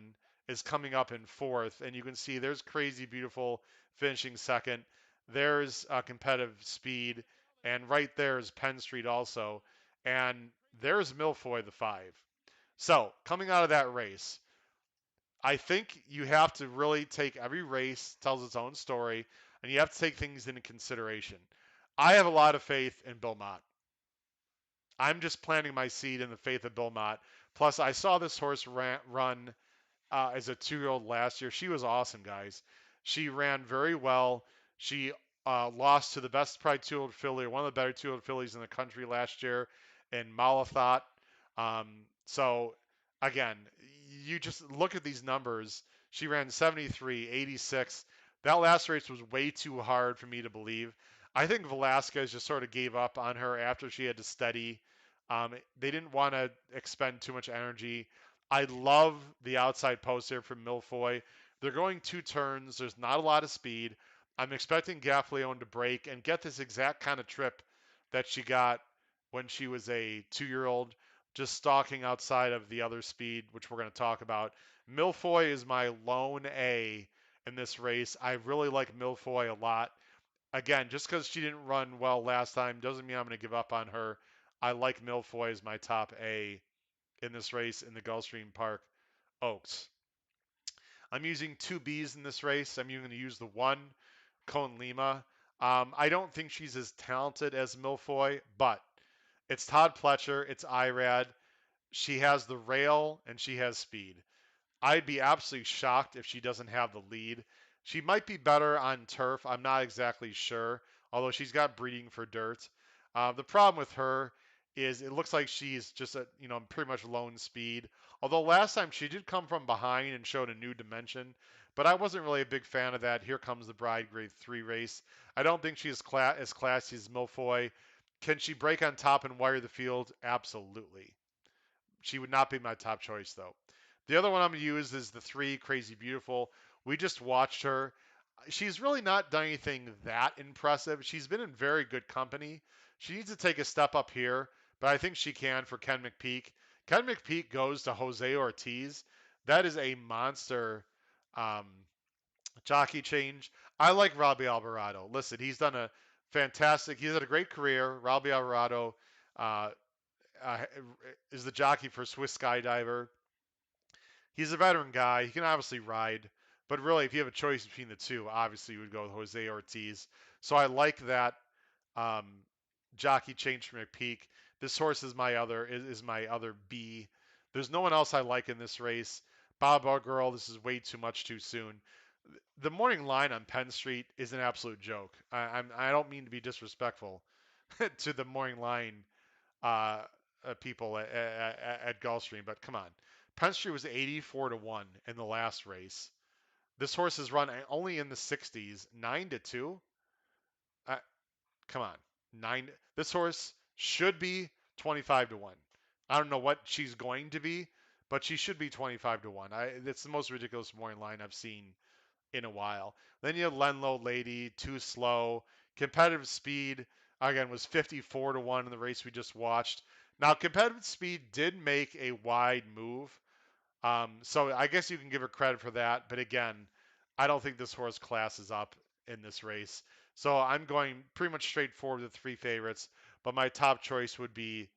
is coming up in 4th. And you can see there's Crazy Beautiful finishing second. There's Competitive Speed. And right there is Penn Street also. And there's Milfoy, the 5. So coming out of that race, I think you have to really take every race tells its own story, and you have to take things into consideration. I have a lot of faith in Bill Mott. I'm just planting my seed in the faith of Bill Mott. Plus, I saw this horse run as a 2-year-old last year. She was awesome, guys. She ran very well. She lost to the best probably 2-year-old filly, or one of the better 2-year-old fillies in the country last year in Malathot. So, again, you just look at these numbers. She ran 73, 86. That last race was way too hard for me to believe. I think Velasquez just sort of gave up on her after she had to steady. They didn't want to expend too much energy. I love the outside post here from Milfoy. They're going 2 turns. There's not a lot of speed. I'm expecting Gaffleone to break and get this exact kind of trip that she got when she was a 2-year-old, just stalking outside of the other speed, which we're going to talk about. Milfoy is my lone A in this race. I really like Milfoy a lot. Again, just because she didn't run well last time doesn't mean I'm going to give up on her. I like Milfoy as my top A in this race in the Gulfstream Park Oaks. I'm using 2 Bs in this race. I'm going to use the 1, Cone Lima. I don't think she's as talented as Milfoy, but it's Todd Pletcher. It's IRAD. She has the rail and she has speed. I'd be absolutely shocked if she doesn't have the lead. She might be better on turf. I'm not exactly sure, although she's got breeding for dirt. The problem with her is it looks like she's just a pretty much lone speed. Although last time she did come from behind and showed a new dimension, but I wasn't really a big fan of that. Here comes the Bride Grade 3 race. I don't think she's as classy as Milfoy. Can she break on top and wire the field? Absolutely. She would not be my top choice, though. The other one I'm going to use is the 3, Crazy Beautiful. We just watched her. She's really not done anything that impressive. She's been in very good company. She needs to take a step up here, but I think she can for Ken McPeak. Ken McPeak goes to Jose Ortiz. That is a monster um, jockey change. I like Robbie Alvarado. Listen, he's had a great career. Robbie Alvarado uh, uh, is the jockey for Swiss Skydiver. He's a veteran guy. He can obviously ride. But really, if you have a choice between the two, obviously you would go with Jose Ortiz. So I like that um, jockey change from McPeak. This horse is my other B. There's no one else I like in this race. Bob Girl, this is way too much too soon. The morning line on Penn Street is an absolute joke. I don't mean to be disrespectful to the morning line uh, people at Gulfstream, but come on. Penn Street was 84 to 1 in the last race. This horse is run only in the 60s, 9 to 2. Uh, Come on. 9 This horse should be 25 to 1. I don't know what she's going to be, but she should be 25 to 1. It's the most ridiculous morning line I've seen in a while. Then you have Lenlow Lady, too slow. Competitive speed, again, was 54 to 1 in the race we just watched. Now, competitive speed did make a wide move. So I guess you can give her credit for that. But again, I don't think this horse classes up in this race. So I'm going pretty much straightforward with three favorites. But my top choice would be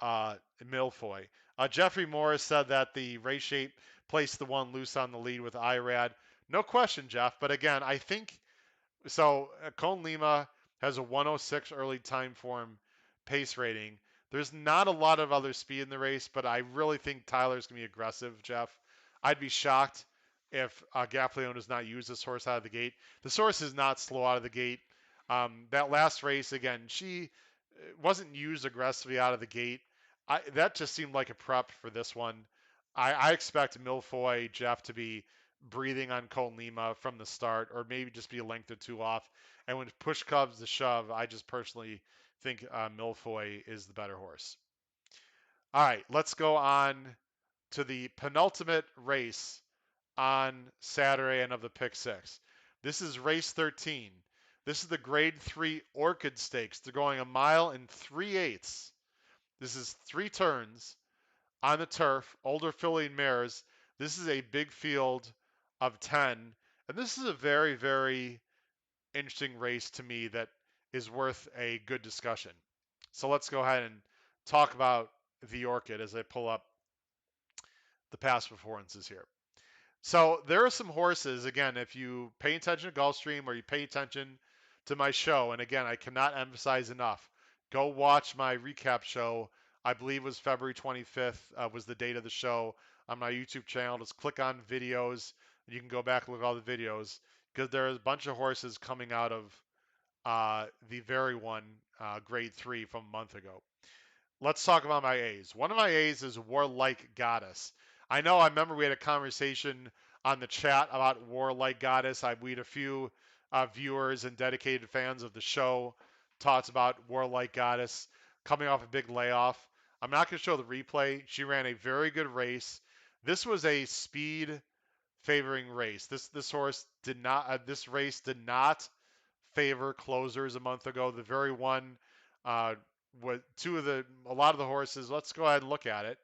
Milfoy. Jeffrey Morris said that the race shape placed the one loose on the lead with Irad. No question, Jeff. But again, I think so. Cone Lima has a 106 early time form pace rating. There's not a lot of other speed in the race, but I really think Tyler's going to be aggressive, Jeff. I'd be shocked if Gaffalione does not use this horse out of the gate. This horse is not slow out of the gate. That last race, again, she wasn't used aggressively out of the gate. That just seemed like a prep for this one. I expect Milfoy, Jeff, to be breathing on Cole Lima from the start, or maybe just be a length or two off. And when push comes to shove, I just personally think Milfoy is the better horse. All right, let's go on to the penultimate race on Saturday and of the Pick Six. This is race 13. This is the Grade 3 Orchid Stakes. They're going a mile and 3/8. This is 3 turns on the turf, older filly mares. This is a big field of 10. And this is a very, very interesting race to me that is worth a good discussion. So let's go ahead and talk about the Orchid as I pull up the past performances here. So there are some horses, again, if you pay attention to Gulfstream or you pay attention to my show, and again, I cannot emphasize enough, go watch my recap show. I believe it was February 25th was the date of the show on my YouTube channel. Just click on videos. And you can go back and look at all the videos because there's a bunch of horses coming out of the very one grade 3 from a month ago. Let's talk about my A's. One of my A's is Warlike Goddess. I remember we had a conversation on the chat about Warlike Goddess. We had a few viewers and dedicated fans of the show talked about Warlike Goddess coming off a big layoff. I'm not going to show the replay. She ran a very good race. This was a speed favoring race. This horse did not. This race did not favor closers a month ago. The very one uh, with a lot of the horses. Let's go ahead and look at it.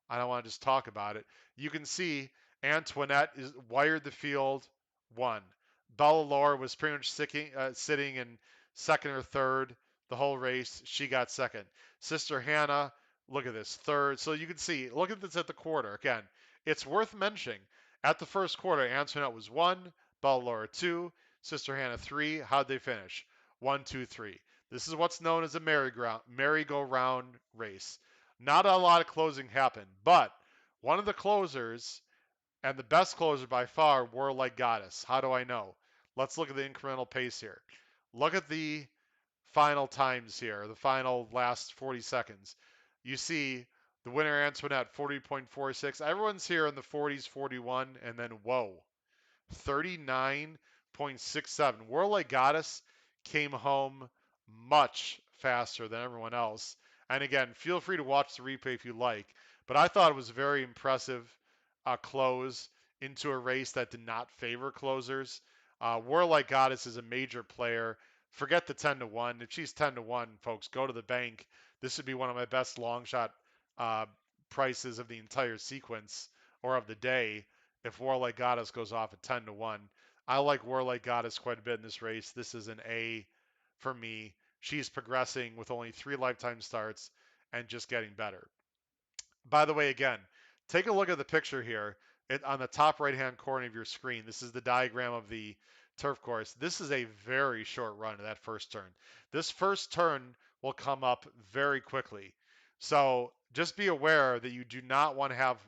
I don't want to just talk about it. You can see Antoinette is wired the field one. Bella Laura was pretty much sitting in second or third the whole race. She got second. Sister Hannah, look at this, third. So you can see, look at this at the quarter. Again, it's worth mentioning. At the first quarter, Antoinette was one, Bella Laura two, Sister Hannah three. How'd they finish? One, two, three. This is what's known as a merry-go-round race. Not a lot of closing happened, but one of the closers and the best closer by far, Warlike Goddess. How do I know? Let's look at the incremental pace here. Look at the final times here, the final last 40 seconds. You see the winner Antoinette 40.46. Everyone's here in the 40s, 41, and then whoa, 39.67. Warlike Goddess came home much faster than everyone else. And again, feel free to watch the replay if you like. But I thought it was a very impressive close into a race that did not favor closers. Warlike Goddess is a major player. Forget the 10 to 1. If she's 10 to 1, folks, go to the bank. This would be one of my best long shot uh, prices of the entire sequence or of the day if Warlike Goddess goes off at 10 to 1. I like Warlike Goddess quite a bit in this race. This is an A for me. She's progressing with only 3 lifetime starts and just getting better. By the way, again, take a look at the picture here. on the top right-hand corner of your screen. This is the diagram of the turf course. This is a very short run of that first turn. This first turn will come up very quickly. So just be aware that you do not want to have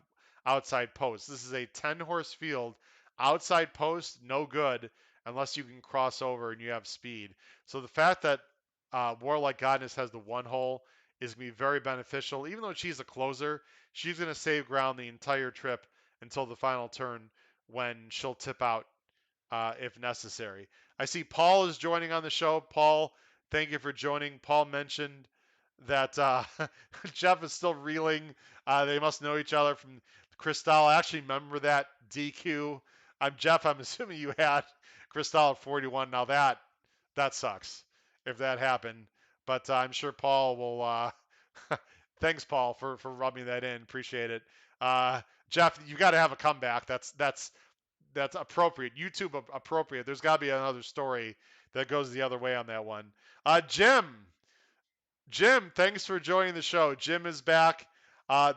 outside posts. This is a 10-horse field. Outside post, no good unless you can cross over and you have speed. So the fact that Warlike Godness has the one hole is going to be very beneficial. Even though she's a closer, she's going to save ground the entire trip until the final turn when she'll tip out if necessary. I see Paul is joining on the show. Paul, thank you for joining. Paul mentioned that Jeff is still reeling. They must know each other from Cristal. I actually remember that DQ. I'm Jeff. I'm assuming you had Cristal at 41. Now that sucks if that happened. But I'm sure Paul will. Thanks, Paul, for rubbing that in. Appreciate it. Uh, Jeff, you got to have a comeback. That's appropriate. YouTube appropriate. There's got to be another story that goes the other way on that one. Jim, thanks for joining the show. Jim is back.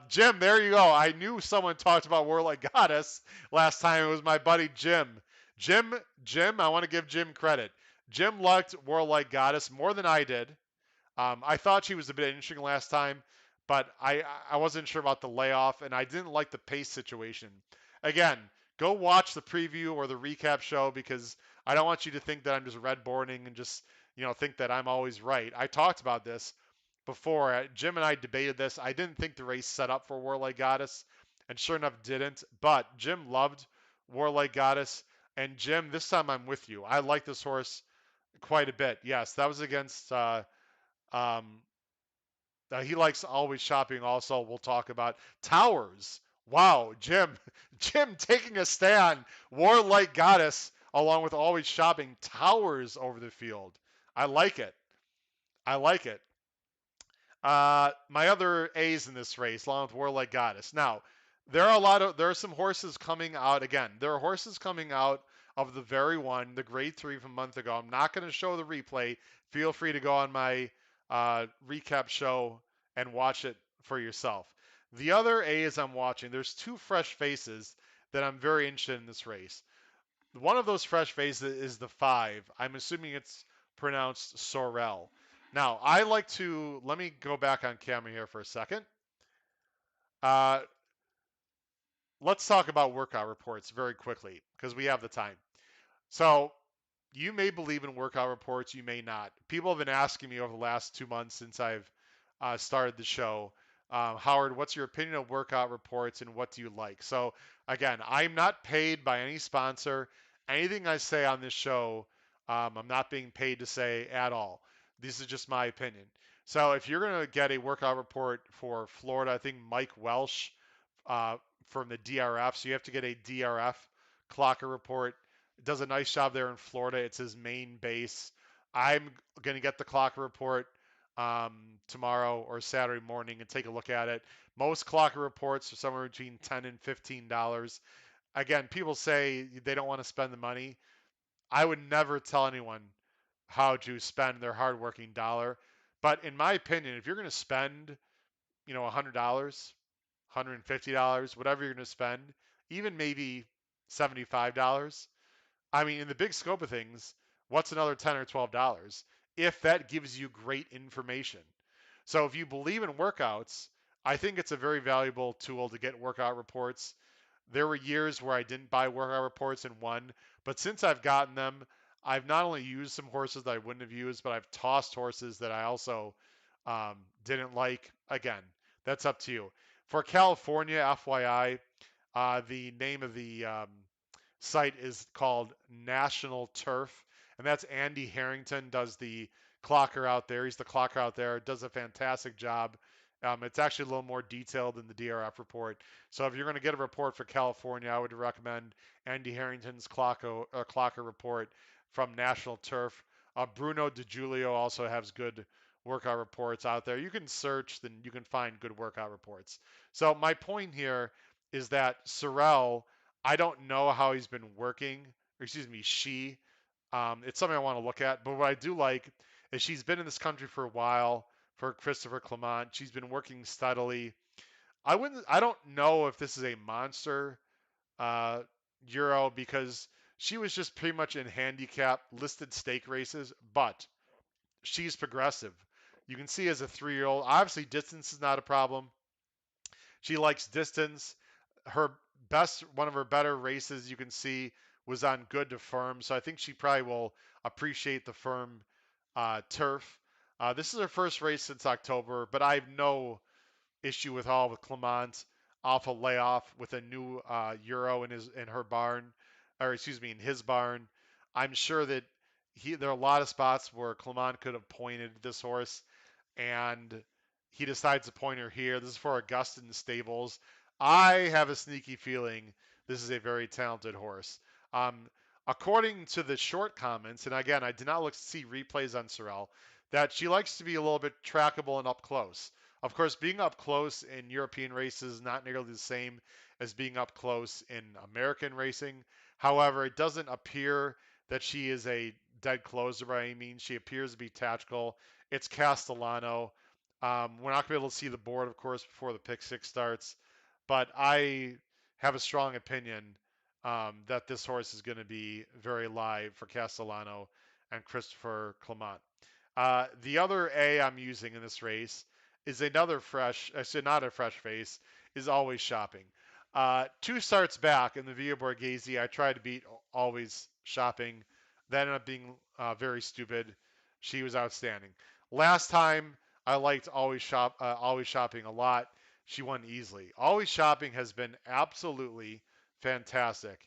Jim, there you go. I knew someone talked about Warlike Goddess last time. It was my buddy Jim. Jim, I want to give Jim credit. Jim liked Warlike Goddess more than I did. I thought she was a bit interesting last time, but I wasn't sure about the layoff, and I didn't like the pace situation. Again, go watch the preview or the recap show because I don't want you to think that I'm just redboarding and just think that I'm always right. I talked about this before. Jim and I debated this. I didn't think the race set up for Warlike Goddess, and sure enough, didn't. But Jim loved Warlike Goddess, and Jim, this time I'm with you. I like this horse quite a bit. Yes, that was against. Um, he likes always shopping. Also, we'll talk about Towers. Wow, Jim, Jim taking a stand. Warlike Goddess, along with always shopping, towers over the field. I like it. I like it. My other A's in this race, along with Warlike Goddess. Now, there are some horses coming out again. There are horses coming out of the very one, the grade 3 from a month ago. I'm not going to show the replay. Feel free to go on my recap show and watch it for yourself. The other A's I'm watching, there's two fresh faces that I'm very interested in this race. One of those fresh faces is the 5. I'm assuming it's pronounced Sorel. Now, let me go back on camera here for a second. Uh, let's talk about workout reports very quickly because we have the time. So, you may believe in workout reports, you may not. People have been asking me over the last 2 months since I've started the show, Howard, what's your opinion of workout reports and what do you like? So, again, I'm not paid by any sponsor. Anything I say on this show, I'm not being paid to say at all. This is just my opinion. So, if you're going to get a workout report for Florida, I think Mike Welsh uh, from the DRF, so you have to get a DRF clocker report. Does a nice job there in Florida. It's his main base. I'm going to get the clocker report tomorrow or Saturday morning and take a look at it. Most clocker reports are somewhere between $10 and $15. Again, people say they don't want to spend the money. I would never tell anyone how to spend their hardworking dollar. But in my opinion, if you're going to spend, $100, $150, whatever you're going to spend, even maybe $75, I mean, in the big scope of things, what's another $10 or $12 if that gives you great information? So if you believe in workouts, I think it's a very valuable tool to get workout reports. There were years where I didn't buy workout reports and won, but since I've gotten them, I've not only used some horses that I wouldn't have used, but I've tossed horses that I also didn't like. Again, that's up to you. For California, FYI, the name of the site is called National Turf, and that's Andy Harrington does the clocker out there. He's the clocker out there. Does a fantastic job. It's actually a little more detailed than the DRF report. So if you're going to get a report for California, I would recommend Andy Harrington's clocker report from National Turf. Bruno DiGiulio also has good workout reports out there. You can search, then you can find good workout reports. So my point here is that Sorel, I don't know how he's been working, or excuse me, she. It's something I want to look at. But what I do like is she's been in this country for a while. For Christopher Clement, she's been working steadily. I don't know if this is a monster uh, Euro because she was just pretty much in handicap listed stake races, but she's progressive. You can see as a 3 year old, obviously distance is not a problem. She likes distance. One of her better races you can see was on good to firm. So I think she probably will appreciate the firm turf. This is her first race since October, but I have no issue with all with Clement off a layoff with a new Euro in her barn, or excuse me, in his barn. I'm sure that there are a lot of spots where Clement could have pointed this horse and he decides to point her here. This is for Augustin Stables. I have a sneaky feeling this is a very talented horse. Um, According to the short comments, and again, I did not look to see replays on Sorrel, that she likes to be a little bit trackable and up close. Of course, being up close in European races is not nearly the same as being up close in American racing. However, it doesn't appear that she is a dead closer by any means. She appears to be tactical. It's Castellano. We're not going to be able to see the board, of course, before the pick six starts, but I have a strong opinion that this horse is going to be very live for Castellano and Christopher Clement. The other A I'm using in this race is another fresh, I said not a fresh face, is Always Shopping. 2 starts back in the Via Borghese, I tried to beat Always Shopping. That ended up being very stupid. She was outstanding. Last time I liked Always Shopping a lot. She won easily. Always Shopping has been absolutely fantastic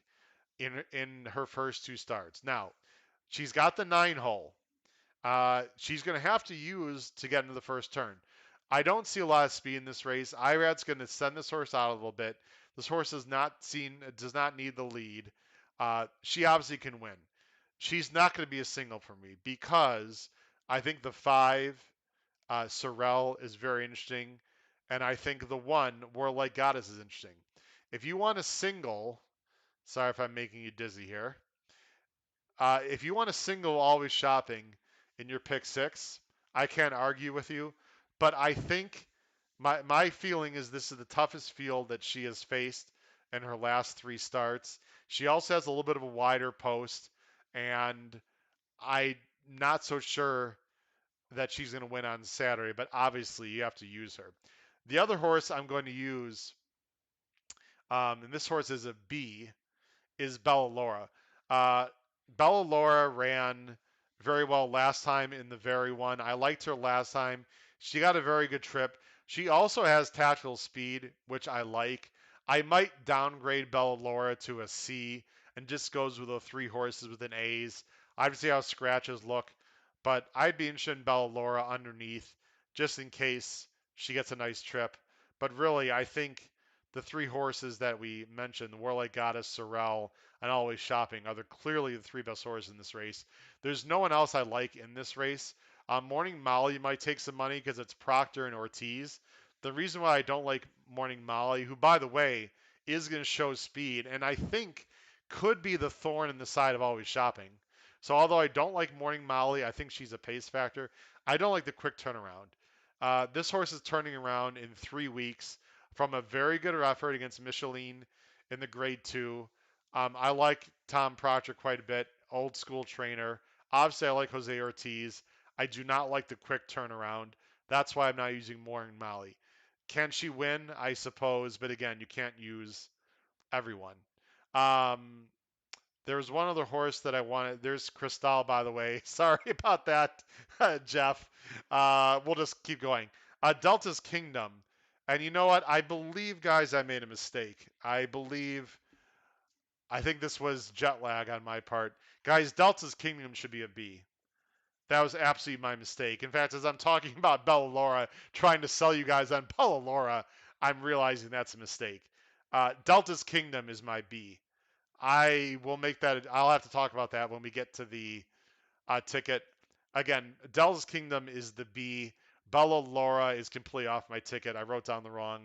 in her first 2 starts. Now she's got the 9 hole. She's going to have to use to get into the first turn. I don't see a lot of speed in this race. Irad's going to send this horse out a little bit. This horse does not need the lead. She obviously can win. She's not going to be a single for me because I think the 5, Sorrel, is very interesting. And I think the 1, Warlike Goddess, is interesting. If you want a single, sorry if I'm making you dizzy here. If you want a single Always Shopping in your pick six, I can't argue with you. But I think my feeling is this is the toughest field that she has faced in her last 3 starts. She also has a little bit of a wider post, and I'm not so sure that she's going to win on Saturday, but obviously you have to use her. The other horse I'm going to use, and this horse is a B, is Bella Laura. Uh, Bella Laura ran very well last time in the very one. I liked her last time. She got a very good trip. She also has tactical speed, which I like. I might downgrade Bella Laura to a C and just goes with the 3 horses with an A's. I have to see how scratches look, but I'd be interested in Bella Laura underneath just in case she gets a nice trip. But really, I think the 3 horses that we mentioned, the Warlike Goddess, Sorrel, and Always Shopping, are clearly the 3 best horses in this race. There's no one else I like in this race. Morning Molly might take some money because it's Proctor and Ortiz. The reason why I don't like Morning Molly, who, by the way, is going to show speed, and I think could be the thorn in the side of Always Shopping. So although I don't like Morning Molly, I think she's a pace factor. I don't like the quick turnaround. This horse is turning around in 3 weeks from a very good effort against Micheline in the grade 2. I like Tom Proctor quite a bit, old school trainer. Obviously, I like Jose Ortiz. I do not like the quick turnaround. That's why I'm not using Morning Molly. Can she win? I suppose, but again, you can't use everyone. Um, there's one other horse that I wanted. There's Cristal, by the way. Sorry about that, Jeff. We'll just keep going. Delta's Kingdom. And you know what? I believe, guys, I made a mistake. I think this was jet lag on my part. Guys, Delta's Kingdom should be a B. That was absolutely my mistake. In fact, as I'm talking about Bella Laura, trying to sell you guys on Bella Laura, I'm realizing that's a mistake. Delta's Kingdom is my B. I will make that. I'll have to talk about that when we get to the ticket. Again, Delta's Kingdom is the B. Bella Laura is completely off my ticket. I wrote down the wrong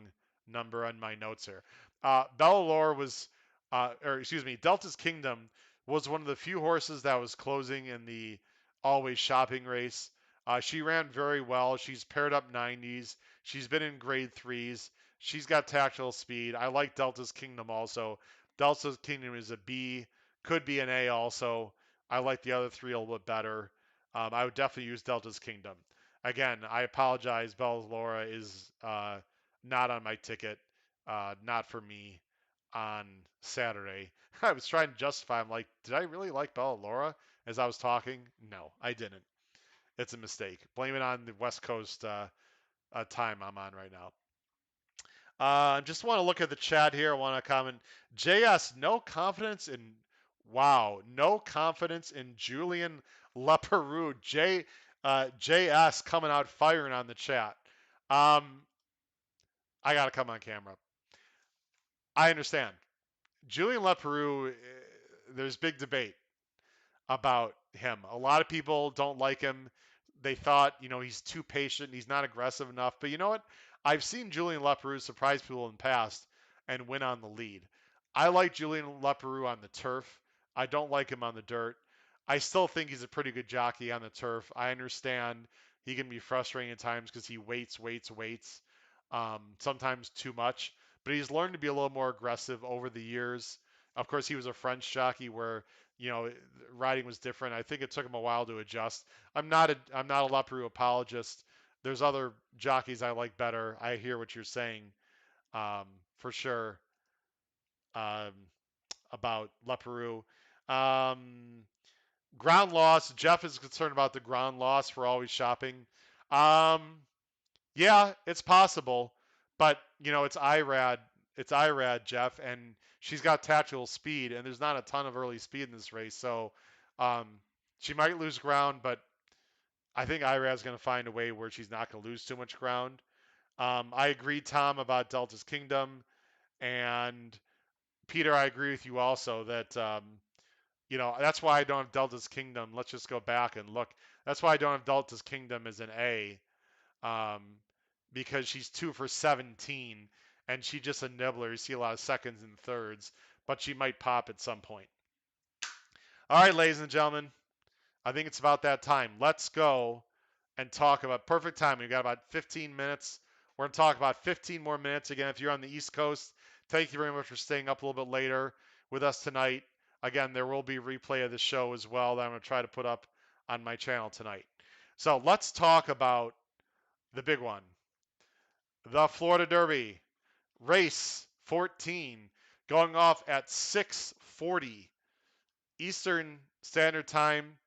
number on my notes here. Bella Laura was, or excuse me, Delta's Kingdom was one of the few horses that was closing in the Always Shopping race. She ran very well. She's paired up 90s. She's been in grade 3s. She's got tactile speed. I like Delta's Kingdom also. Delta's Kingdom is a B, could be an A also. I like the other three a little bit better. I would definitely use Delta's Kingdom. Again, I apologize. Bella Laura is not on my ticket, not for me on Saturday. I was trying to justify. I'm like, did I really like Bella Laura as I was talking? No, I didn't. It's a mistake. Blame it on the West Coast time I'm on right now. Just want to look at the chat here. I want to comment. JS, no confidence in. Wow, no confidence in Julian Leperoux. JS coming out firing on the chat. Um, I got to come on camera. I understand. Julian Leperoux, there's big debate about him. A lot of people don't like him. They thought, he's too patient. He's not aggressive enough. But you know what? I've seen Julian Leperoux surprise people in the past and win on the lead. I like Julian Leperoux on the turf. I don't like him on the dirt. I still think he's a pretty good jockey on the turf. I understand he can be frustrating at times because he waits, sometimes too much. But he's learned to be a little more aggressive over the years. Of course, he was a French jockey where riding was different. I think it took him a while to adjust. I'm not a Leperoux apologist. There's other jockeys I like better. I hear what you're saying, for sure, um, about Leperoux. Um, Ground loss. Jeff is concerned about the ground loss for always shopping. Um, yeah, it's possible, but it's IRAD. It's IRAD, Jeff, and she's got tactical speed, and there's not a ton of early speed in this race, so um, she might lose ground, but I think IRAD's going to find a way where she's not going to lose too much ground. I agree, Tom, about Delta's Kingdom, and Peter, I agree with you also that that's why I don't have Delta's Kingdom. Let's just go back and look. That's why I don't have Delta's Kingdom as an A, um, because she's 2 for 17 and she's just a nibbler. You see a lot of seconds and thirds, but she might pop at some point. All right, ladies and gentlemen, I think it's about that time. Let's go and talk about perfect time. We've got about 15 minutes. We're going to talk about 15 more minutes. Again, if you're on the East Coast, thank you very much for staying up a little bit later with us tonight. Again, there will be a replay of the show as well that I'm going to try to put up on my channel tonight. So let's talk about the big one, the Florida Derby, race 14, going off at 6:40 Eastern Standard Time.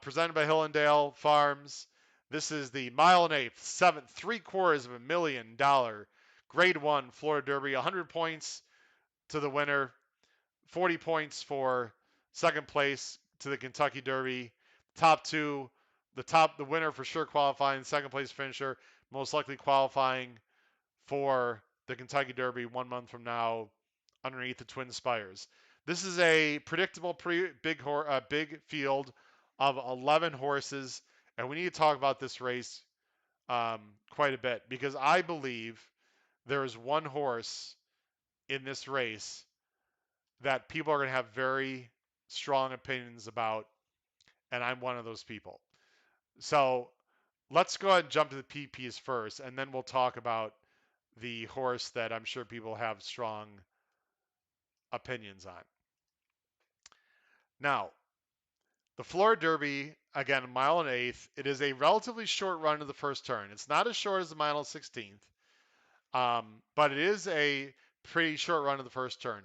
Presented by Hillendale Farms. This is the mile and eighth, seventh, $750,000 Grade 1 Florida Derby. 100 points to the winner, 40 points for second place to the Kentucky Derby. Top two, the winner for sure qualifying, second place finisher most likely qualifying for the Kentucky Derby 1 month from now underneath the Twin Spires. This is a predictable big field of 11 horses, and we need to talk about this race quite a bit because I believe there is one horse in this race that people are going to have very strong opinions about, and I'm one of those people. So let's go ahead and jump to the PPs first, and then we'll talk about the horse that I'm sure people have strong opinions on. Now, the Florida Derby, again, a mile and eighth. It is a relatively short run to the first turn. It's not as short as the mile and 16th, but it is a pretty short run to the first turn.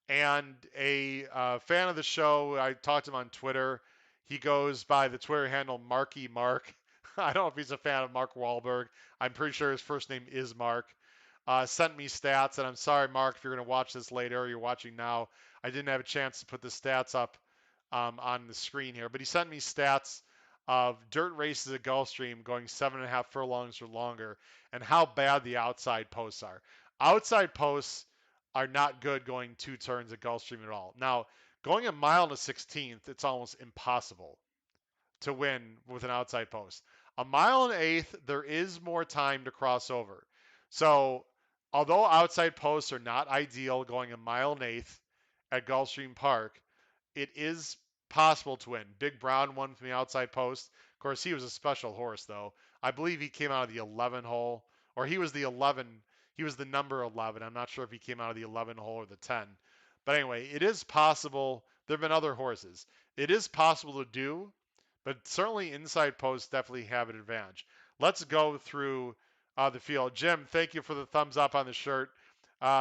And a fan of the show, I talked to him on Twitter. He goes by the Twitter handle Marky Mark. I don't know if he's a fan of Mark Wahlberg. I'm pretty sure his first name is Mark. Sent me stats, and I'm sorry, Mark, if you're going to watch this later or you're watching now. I didn't have a chance to put the stats up on the screen here, but he sent me stats of dirt races at Gulfstream going 7.5 furlongs or longer and how bad the outside posts are. Outside posts are not good going 2 turns at Gulfstream at all. Now, going a mile and a 16th, it's almost impossible to win with an outside post. A mile and an eighth, there is more time to cross over. So, although outside posts are not ideal going a mile and an eighth at Gulfstream Park, it is possible to win. Big Brown won from the outside post. Of course, he was a special horse, though. I believe he came out of the 11 hole, or he was the 11. He was the number 11. I'm not sure if he came out of the 11 hole or the 10. But anyway, it is possible. There have been other horses. It is possible to do, but certainly inside posts definitely have an advantage. Let's go through the field. Jim, thank you for the thumbs up on the shirt.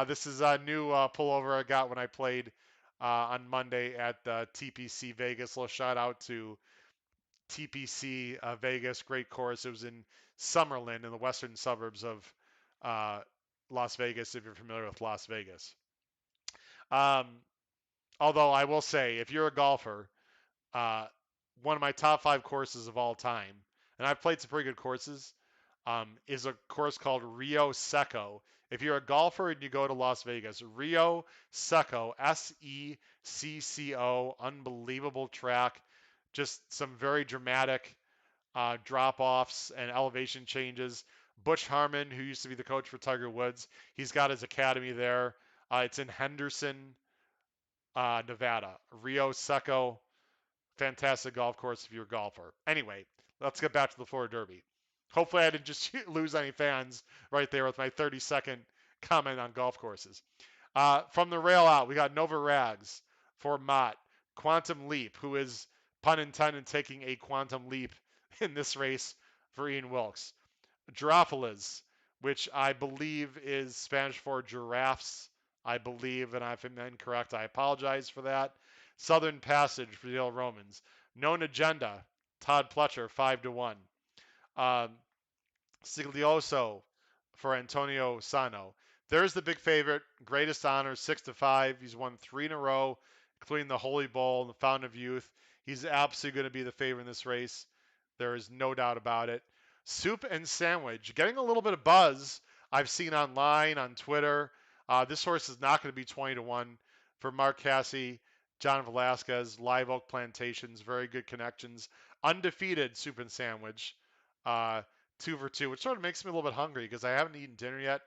This is a new pullover I got when I played on Monday at TPC Vegas. Little shout out to TPC Vegas, great course. It was in Summerlin in the western suburbs of uh, Las Vegas, if you're familiar with Las Vegas. Um, although I will say, if you're a golfer, uh, one of my top 5 courses of all time, and I've played some pretty good courses, is a course called Rio Seco. If you're a golfer and you go to Las Vegas, Rio Seco, Secco, unbelievable track, just some very dramatic drop offs and elevation changes. Butch Harmon, who used to be the coach for Tiger Woods, he's got his academy there. It's in Henderson, Nevada. Rio Seco, fantastic golf course if you're a golfer. Anyway, let's get back to the Florida Derby. Hopefully, I didn't just lose any fans right there with my 30-second comment on golf courses. From the rail out, we got Nova Rags for Mott. Quantum Leap, who is, pun intended, taking a quantum leap in this race for Ian Wilkes. Giraffalas, which I believe is Spanish for giraffes. I believe, and if I'm incorrect, I apologize for that. Southern Passage for the Old Romans. Known Agenda, Todd Pletcher, 5-1. Um, Siglioso for Antonio Sano. There's the big favorite, greatest honor, 6-5. He's won 3 in a row, including the Holy Bowl and the Fountain of Youth. He's absolutely going to be the favorite in this race. There is no doubt about it. Soup and Sandwich, getting a little bit of buzz I've seen online, on Twitter. This horse is not going to be 20-1 for Mark Casse, John Velasquez, Live Oak Plantations, very good connections. Undefeated Soup and Sandwich. 2 for 2, which sort of makes me a little bit hungry because I haven't eaten dinner yet,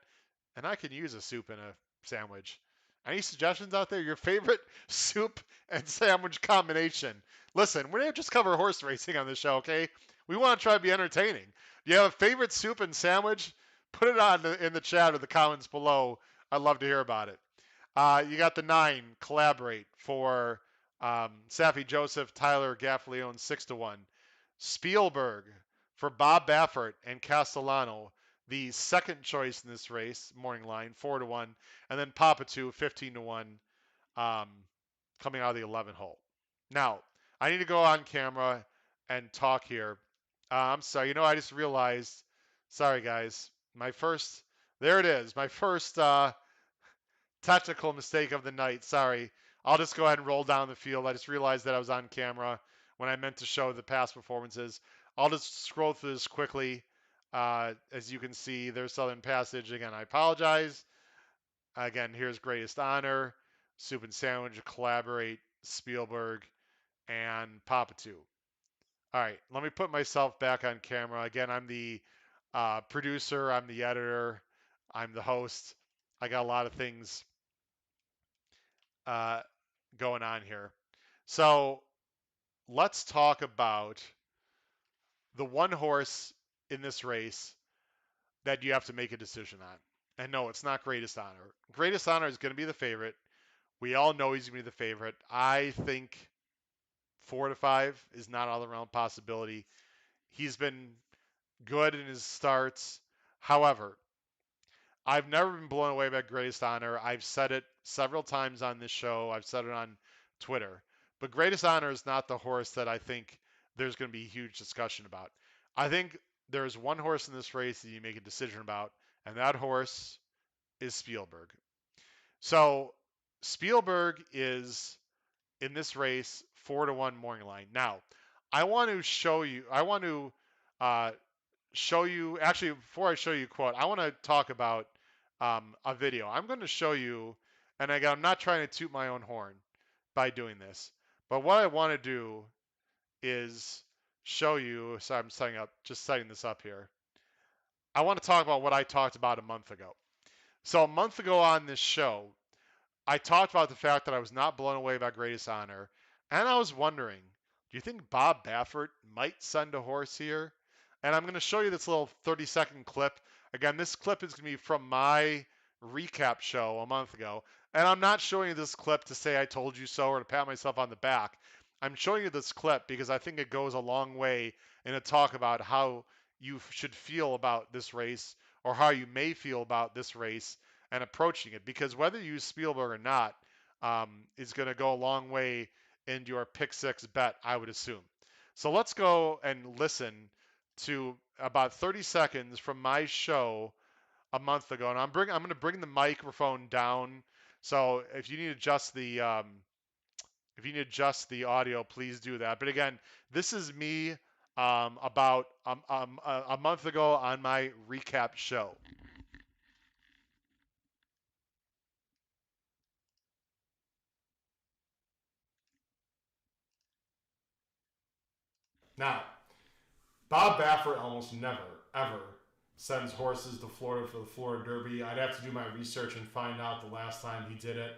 and I can use a soup and a sandwich. Any suggestions out there? Your favorite soup and sandwich combination? Listen, we don't just cover horse racing on this show, okay? We want to try to be entertaining. Do you have a favorite soup and sandwich? Put it on in the chat or the comments below. I'd love to hear about it. You got the 9, Collaborate for Safi Joseph, Tyler Gaffleone, 6-1. Spielberg for Bob Baffert and Castellano, the second choice in this race, morning line, 4-1. And then Papa 2, 15-1, coming out of the 11 hole. Now, I need to go on camera and talk here. I'm sorry, I just realized, sorry guys, there it is, my first technical mistake of the night. Sorry. I'll just go ahead and roll down the field. I just realized that I was on camera when I meant to show the past performances. I'll just scroll through this quickly. As you can see, there's Southern Passage. Again, I apologize. Again, here's Greatest Honor, Soup and Sandwich, Collaborate, Spielberg, and Papa 2. All right, let me put myself back on camera. Again, I'm the producer, I'm the editor, I'm the host. I got a lot of things going on here. So let's talk about the one horse in this race that you have to make a decision on. And no, it's not Greatest Honor. Greatest Honor is going to be the favorite. We all know he's going to be the favorite. I think 4-5 is not all around possibility. He's been good in his starts. However, I've never been blown away by Greatest Honor. I've said it several times on this show. I've said it on Twitter. But Greatest Honor is not the horse that I think there's going to be a huge discussion about. I think there's one horse in this race that you make a decision about, and that horse is Spielberg. So Spielberg is in this race 4-1 morning line. Now, I want to show you. Actually, before I show you a quote, I want to talk about a video. I'm going to show you, and again, I'm not trying to toot my own horn by doing this, but what I want to do is show you. So I'm setting this up here. I want to talk about what I talked about a month ago. So a month ago on this show, I talked about the fact that I was not blown away by Greatest Honor, and I was wondering, do you think Bob Baffert might send a horse here? And I'm going to show you this little 30-second clip. Again, this clip is going to be from my recap show a month ago. And I'm not showing you this clip to say I told you so or to pat myself on the back. I'm showing you this clip because I think it goes a long way in a talk about how you should feel about this race or how you may feel about this race and approaching it. Because whether you use Spielberg or not is going to go a long way in your pick six bet, I would assume. So let's go and listen to about 30 seconds from my show a month ago, and I'm going to bring the microphone down. So if you need to adjust the audio, please do that. But again, this is me about a month ago on my recap show. Now, Bob Baffert almost never, ever sends horses to Florida for the Florida Derby. I'd have to do my research and find out the last time he did it,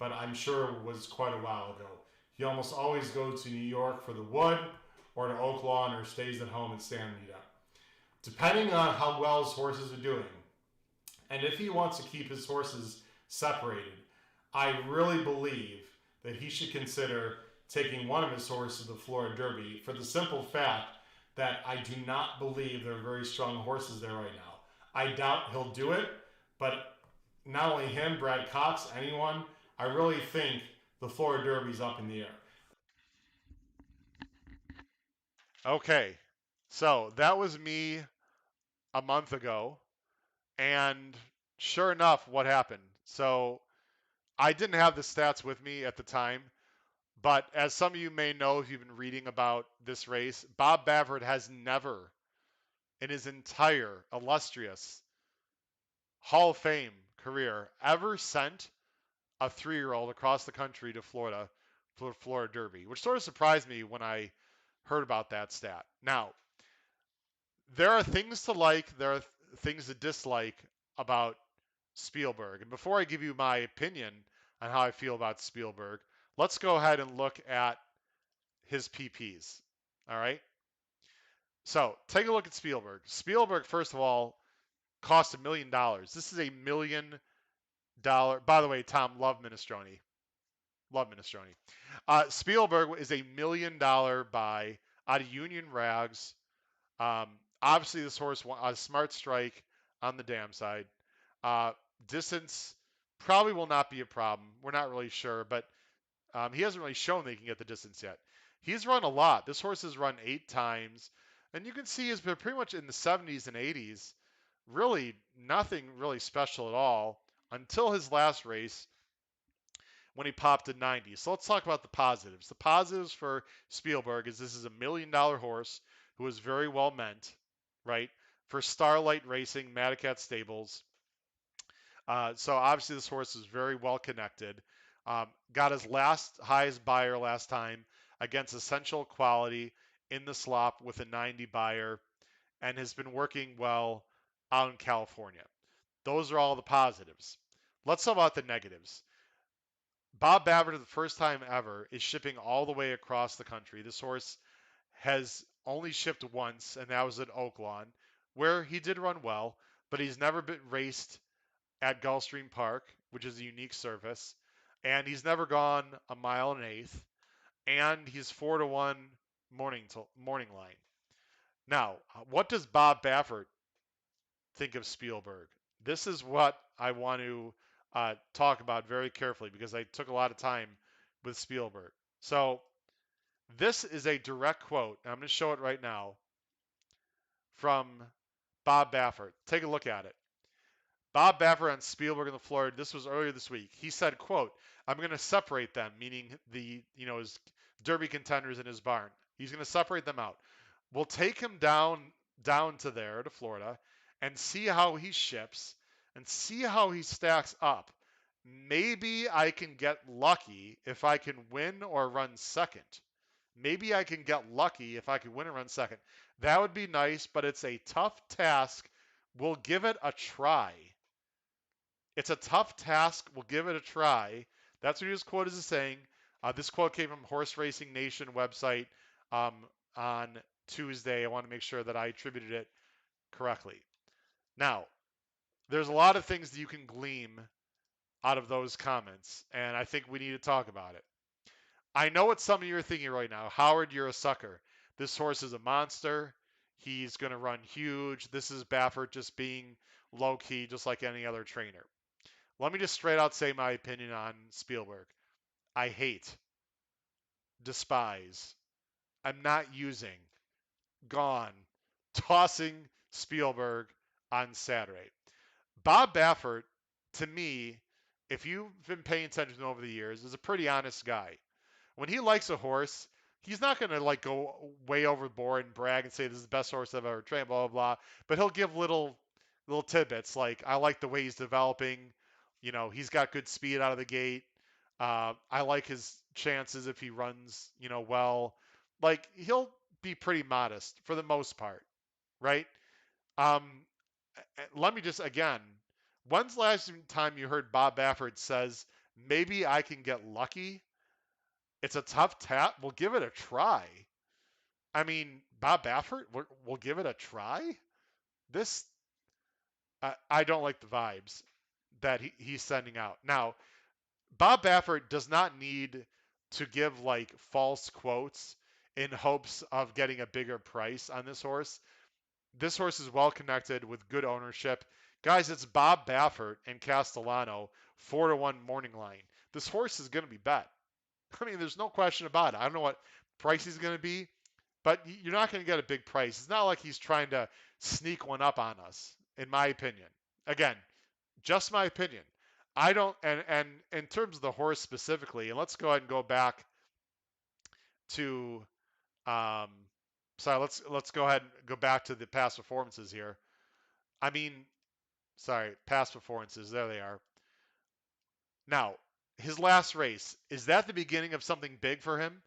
but I'm sure it was quite a while ago. He almost always goes to New York for the Wood or to Oaklawn or stays at home in Santa Anita. Depending on how well his horses are doing, and if he wants to keep his horses separated, I really believe that he should consider taking one of his horses to the Florida Derby for the simple fact that I do not believe there are very strong horses there right now. I doubt he'll do it, but not only him, Brad Cox, anyone, I really think the Florida Derby's up in the air. Okay, so that was me a month ago, and sure enough, what happened? So I didn't have the stats with me at the time, but as some of you may know if you've been reading about this race, Bob Baffert has never in his entire illustrious Hall of Fame career ever sent a 3-year-old across the country to Florida for the Florida Derby, which sort of surprised me when I heard about that stat. Now, there are things to like, there are things to dislike about Spielberg. And before I give you my opinion on how I feel about Spielberg, let's go ahead and look at his PPs. All right. So take a look at Spielberg. Spielberg, first of all, cost $1 million. This is $1 million. By the way, Tom, love minestrone. Love minestrone. Spielberg is $1 million buy out of Union Rags. Obviously, this horse a smart strike on the dam side. Uh, Distance probably will not be a problem. We're not really sure, but he hasn't really shown that he can get the distance yet. He's run a lot. This horse has run 8 times, and you can see he's been pretty much in the 70s and 80s. Really, nothing really special at all until his last race when he popped a 90. So let's talk about the positives. The positives for Spielberg is this is $1 million horse who is very well meant, right? For Starlight Racing, Madacat Stables. So obviously this horse is very well connected. Got his last highest buyer last time against Essential Quality in the slop with a 90 buyer and has been working well out in California. Those are all the positives. Let's talk about the negatives. Bob Baffert, for the first time ever, is shipping all the way across the country. This horse has only shipped once, and that was at Oaklawn, where he did run well, but he's never been raced at Gulfstream Park, which is a unique surface, and he's never gone a mile and an eighth, and he's 4-1 morning line. Now, what does Bob Baffert think of Spielberg? This is what I want to talk about very carefully because I took a lot of time with Spielberg. So this is a direct quote, and I'm going to show it right now from Bob Baffert. Take a look at it. Bob Baffert on Spielberg in the Florida. This was earlier this week. He said, "quote I'm going to separate them," meaning his Derby contenders in his barn. He's going to separate them out. We'll take him down to there to Florida and see how he ships and see how he stacks up. Maybe I can get lucky if I can win or run second. Maybe I can get lucky if I can win and run second. That would be nice, but it's a tough task. We'll give it a try. It's a tough task. We'll give it a try. That's what his quote is saying. This quote came from Horse Racing Nation website on Tuesday. I want to make sure that I attributed it correctly. Now, there's a lot of things that you can glean out of those comments, and I think we need to talk about it. I know what some of you are thinking right now. Howard, you're a sucker. This horse is a monster. He's going to run huge. This is Baffert just being low key, just like any other trainer. Let me just straight out say my opinion on Spielberg. I hate, despise, I'm not using, gone, tossing Spielberg on Saturday. Bob Baffert, to me, if you've been paying attention over the years, is a pretty honest guy. When he likes a horse, he's not going to like go way overboard and brag and say this is the best horse I've ever trained, blah blah blah. But he'll give little tidbits like I like the way he's developing. You know, he's got good speed out of the gate. I like his chances if he runs, well. Like he'll be pretty modest for the most part, right? Um, Let me just again, when's the last time you heard Bob Baffert says maybe I can get lucky? It's a tough tap. We'll give it a try. I mean, Bob Baffert, we'll give it a try. This, I don't like the vibes that he's sending out. Now, Bob Baffert does not need to give like false quotes in hopes of getting a bigger price on this horse. This horse is well connected with good ownership. Guys, it's Bob Baffert and Castellano, 4-1 morning line. This horse is going to be bet. I mean, there's no question about it. I don't know what price he's going to be, but you're not going to get a big price. It's not like he's trying to sneak one up on us, in my opinion. Again, just my opinion. I don't, and in terms of the horse specifically, and let's go ahead and go back to, um, sorry, let's go ahead and go back to the past performances here. I mean, sorry, past performances. There they are. Now, his last race, is that the beginning of something big for him?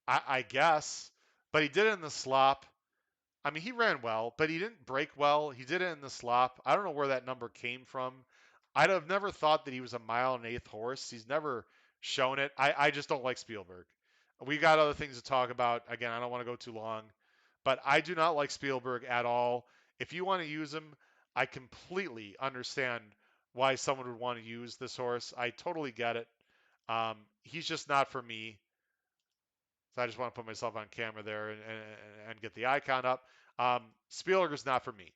I guess, but he did it in the slop. I mean, he ran well, but he didn't break well. He did it in the slop. I don't know where that number came from. I'd have never thought that he was a mile and eighth horse. He's never shown it. I just don't like Spielberg. We got other things to talk about. Again, I don't want to go too long, but I do not like Spielberg at all. If you want to use him, I completely understand why someone would want to use this horse. I totally get it. He's just not for me. So I just want to put myself on camera there and get the icon up. Spielberg is not for me.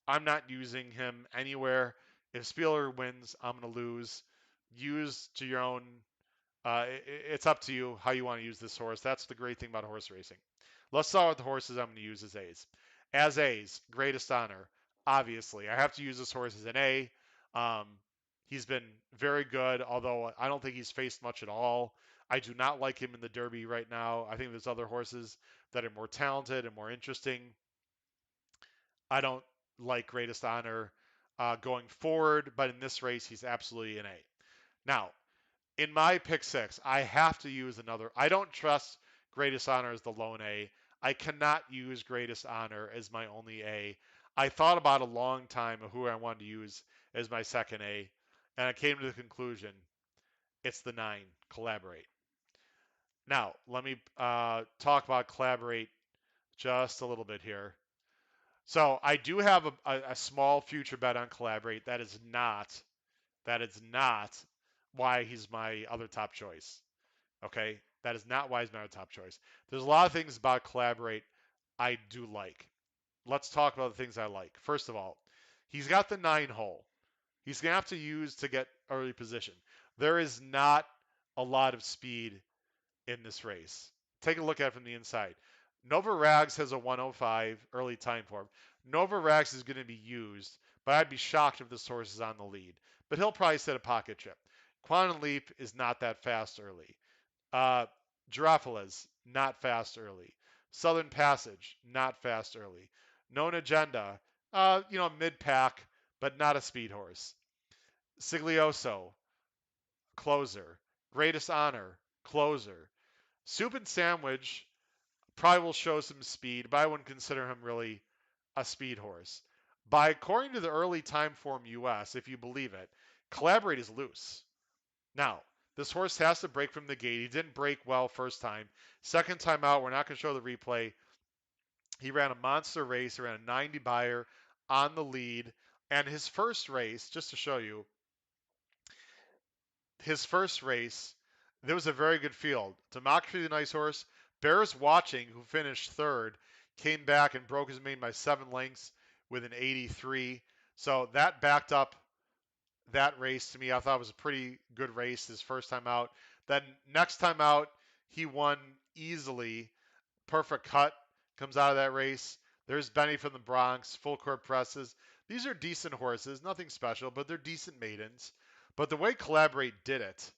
I'm not using him anywhere. If Spielberg wins, I'm going to lose. Use to your own. It's up to you how you want to use this horse. That's the great thing about horse racing. Let's start with the horses I'm going to use as A's. As A's, greatest honor. Obviously, I have to use this horse as an A. Um, he's been very good, although I don't think he's faced much at all. I do not like him in the Derby right now. I think there's other horses that are more talented and more interesting. I don't like Greatest Honor going forward, but in this race, he's absolutely an A. Now, in my pick six, I have to use another. I don't trust Greatest Honor as the lone A. I cannot use Greatest Honor as my only A. I thought about a long time of who I wanted to use as my second A, and I came to the conclusion it's the 9, Collaborate. Now, let me talk about Collaborate just a little bit here. So I do have a small future bet on Collaborate. That is not why he's my other top choice. Okay, that is not why he's my other top choice. There's a lot of things about Collaborate I do like. Let's talk about the things I like. First of all, he's got the 9 hole. He's gonna have to use to get early position. There is not a lot of speed in this race. Take a look at it from the inside. Nova Rags has a 105 early time form. Nova Rags is going to be used, but I'd be shocked if this horse is on the lead. But he'll probably set a pocket trip. Quantum Leap is not that fast early. Uh, Girafales, not fast early. Southern Passage, not fast early. Known Agenda, mid pack, but not a speed horse. Siglioso, closer. Greatest Honor, closer. Soup and Sandwich probably will show some speed, but I wouldn't consider him really a speed horse. By according to the early time form US, if you believe it, Collaborate is loose. Now, this horse has to break from the gate. He didn't break well first time. Second time out, we're not going to show the replay. He ran a monster race. He ran a 90 buyer on the lead. And his first race, just to show you, his first race, there was a very good field. Democracy, the nice horse. Bears Watching, who finished third, came back and broke his main by 7 lengths with an 83. So that backed up that race to me. I thought it was a pretty good race his first time out. Then next time out, he won easily. Perfect Cut comes out of that race. There's Benny from the Bronx, Full Court Presses. These are decent horses, nothing special, but they're decent maidens. But the way Collaborate did it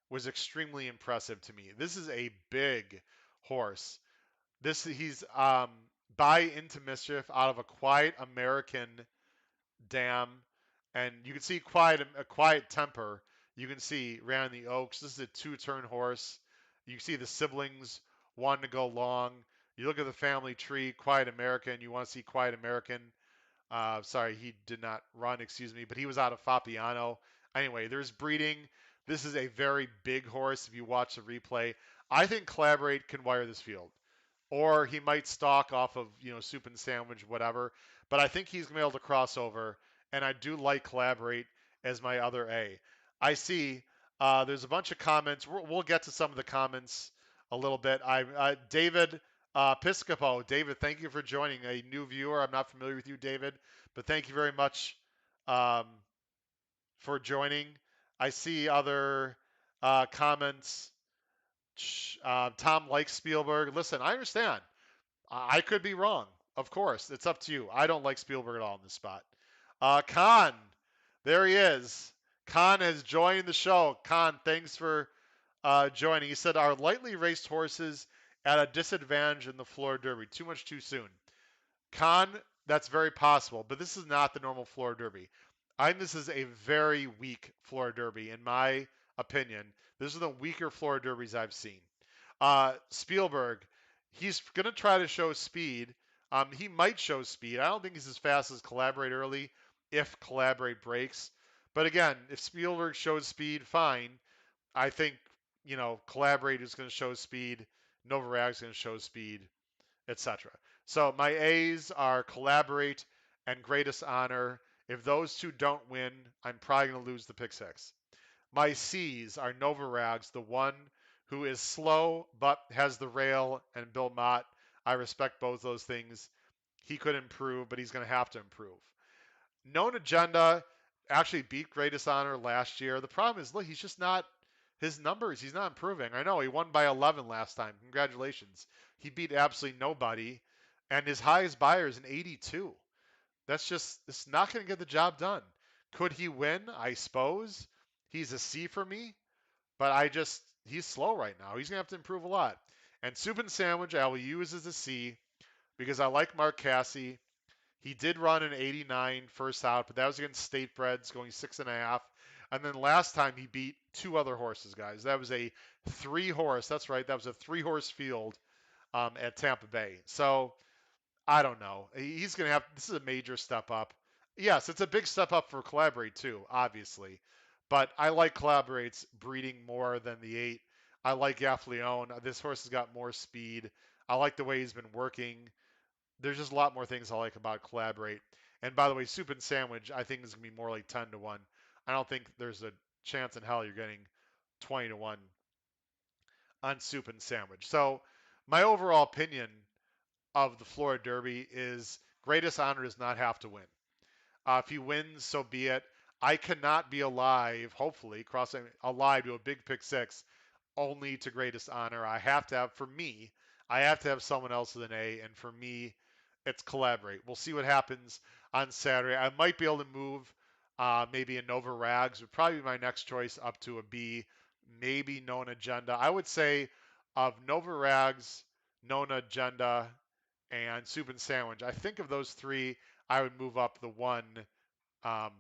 was extremely impressive to me. This is a big horse. He's by Into Mischief out of a Quiet American dam, and you can see a quiet temper. You can see ran the Oaks. This is a two-turn horse. You can see the siblings wanting to go long. You look at the family tree, Quiet American. You want to see Quiet American. Sorry, he did not run, excuse me, but he was out of Fabiano. Anyway, there's breeding. This is a very big horse if you watch the replay. I think Collaborate can wire this field, or he might stalk off of Soup and Sandwich, whatever. But I think he's gonna be able to cross over, and I do like Collaborate as my other A. I see there's a bunch of comments. We'll get to some of the comments a little bit. David Piscopo, David, thank you for joining. A new viewer. I'm not familiar with you, David, but thank you very much um, for joining. I see other comments. Tom likes Spielberg. Listen, I understand. I could be wrong. Of course, it's up to you. I don't like Spielberg at all in this spot. Khan, there he is. Khan has joined the show. Khan, thanks for joining. He said, "Are lightly raced horses at a disadvantage in the Florida Derby? Too much too soon." Khan, that's very possible, but this is not the normal Florida Derby. I think this is a very weak Florida Derby, in my opinion. This is the weaker Florida Derbies I've seen. Spielberg, he's going to try to show speed. He might show speed. I don't think he's as fast as Collaborate early if Collaborate breaks. But again, if Spielberg shows speed, fine. I think, Collaborate is going to show speed. Novarag is going to show speed, etc. So my A's are Collaborate and Greatest Honor. If those two don't win, I'm probably going to lose the pick six. My C's are Novarags, the one who is slow but has the rail, and Bill Mott. I respect both those things. He could improve, but he's going to have to improve. Known Agenda actually beat Greatest Honor last year. The problem is, look, he's just not his numbers. He's not improving. I know he won by 11 last time. Congratulations. He beat absolutely nobody, and his highest buyer is an 82. It's not going to get the job done. Could he win? I suppose. He's a C for me, but he's slow right now. He's going to have to improve a lot. And Soup and Sandwich, I will use as a C because I like Mark Casse. He did run an 89 first out, but that was against State Breds going 6.5. And then last time he beat two other horses, guys. That was a three-horse. That's right. That was a three-horse field at Tampa Bay. So I don't know. He's going to have. This is a major step up. Yes, it's a big step up for Collaborate too, obviously. But I like Collaborate's breeding more than the 8. I like Affleon. This horse has got more speed. I like the way he's been working. There's just a lot more things I like about Collaborate. And by the way, Soup and Sandwich, I think is going to be more like 10 to 1. I don't think there's a chance in hell you're getting 20 to 1 on Soup and Sandwich. So, my overall opinion of the Florida Derby is Greatest Honor does not have to win. If he wins, so be it. I cannot be alive, hopefully, crossing alive to a big pick six only to Greatest Honor. For me, I have to have someone else with an A, and for me, it's Collaborate. We'll see what happens on Saturday. I might be able to move maybe a Nova Rags would probably be my next choice up to a B, maybe Known Agenda. I would say of Nova Rags, Known Agenda, and Soup and Sandwich. I think of those three, I would move up the one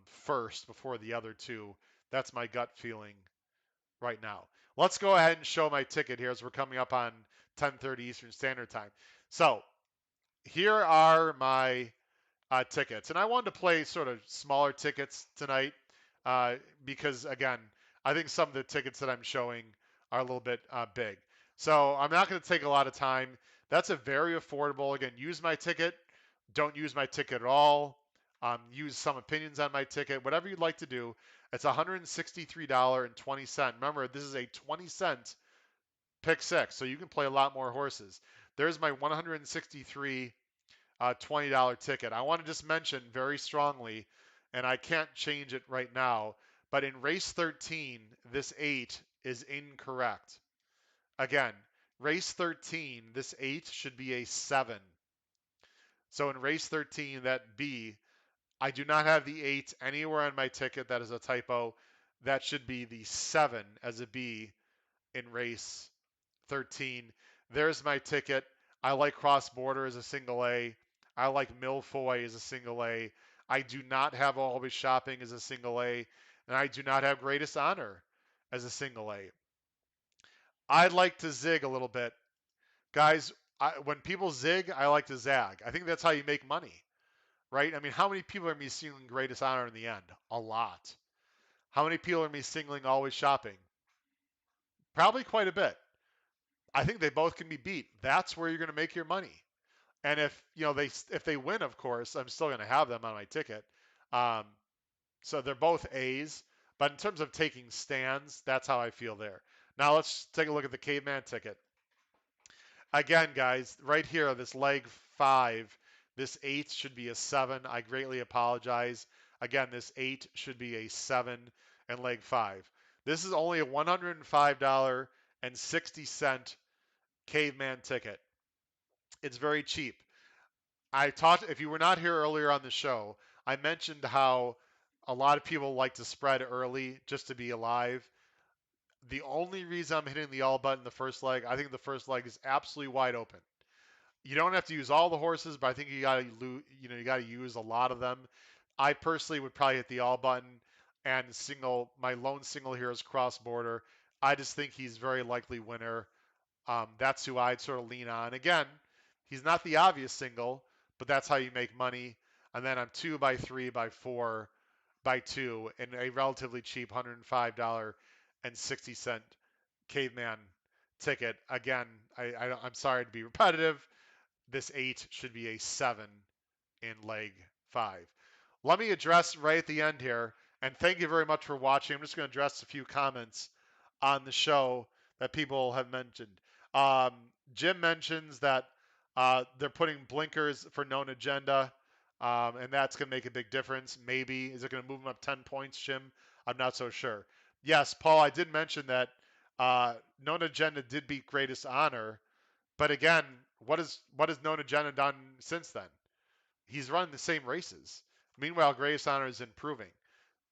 first before the other two. That's my gut feeling right now. Let's go ahead and show my ticket here as we're coming up on 10:30 Eastern Standard Time. So here are my tickets, and I wanted to play sort of smaller tickets tonight because again, I think some of the tickets that I'm showing are a little bit big. So I'm not going to take a lot of time. That's a very affordable. Again, use my ticket. Don't use my ticket at all. use some opinions on my ticket, whatever you'd like to do. It's $163.20. Remember, this is a 20-cent pick six, so you can play a lot more horses. There's my 163 $20 ticket. I want to just mention very strongly, and I can't change it right now, but in race 13, this 8 is incorrect. Again, race 13, this 8 should be a 7. So in race 13, that B, I do not have the 8 anywhere on my ticket. That is a typo. That should be the 7 as a B in race 13. There's my ticket. I like Cross Border as a single A. I like Milfoy as a single A. I do not have Always Shopping as a single A. And I do not have Greatest Honor as a single A. I'd like to zig a little bit. Guys, when people zig, I like to zag. I think that's how you make money, right? I mean, how many people are me singling Greatest Honor in the end? A lot. How many people are me singling Always Shopping? Probably quite a bit. I think they both can be beat. That's where you're going to make your money. And if they win, of course, I'm still going to have them on my ticket. Um, so they're both A's. But in terms of taking stands, that's how I feel there. Now let's take a look at the caveman ticket. Again, guys, right here, this leg 5, this 8 should be a 7. I greatly apologize. Again, this 8 should be a 7 and leg 5. This is only a $105.60 caveman ticket. It's very cheap. I talked, if you were not here earlier on the show, I mentioned how a lot of people like to spread early just to be alive. The only reason I'm hitting the all button the first leg, I think the first leg is absolutely wide open. You don't have to use all the horses, but I think you got to you got to use a lot of them. I personally would probably hit the all button and single my lone single here is Cross Border. I just think he's very likely winner. That's who I'd sort of lean on. Again, he's not the obvious single, but that's how you make money. And then I'm 2 by 3 by 4 by 2 in a relatively cheap $105.60 caveman ticket. Again, I'm sorry to be repetitive. This 8 should be a 7 in leg 5. Let me address right at the end here, and thank you very much for watching. I'm just going to address a few comments on the show that people have mentioned. Jim mentions that they're putting blinkers for known agenda, and that's going to make a big difference. Maybe. Is it going to move them up 10 points, Jim? I'm not so sure. Yes, Paul, I did mention that known agenda did beat Greatest Honor, but again, what has known agenda done since then? He's running the same races. Meanwhile, Greatest Honor is improving.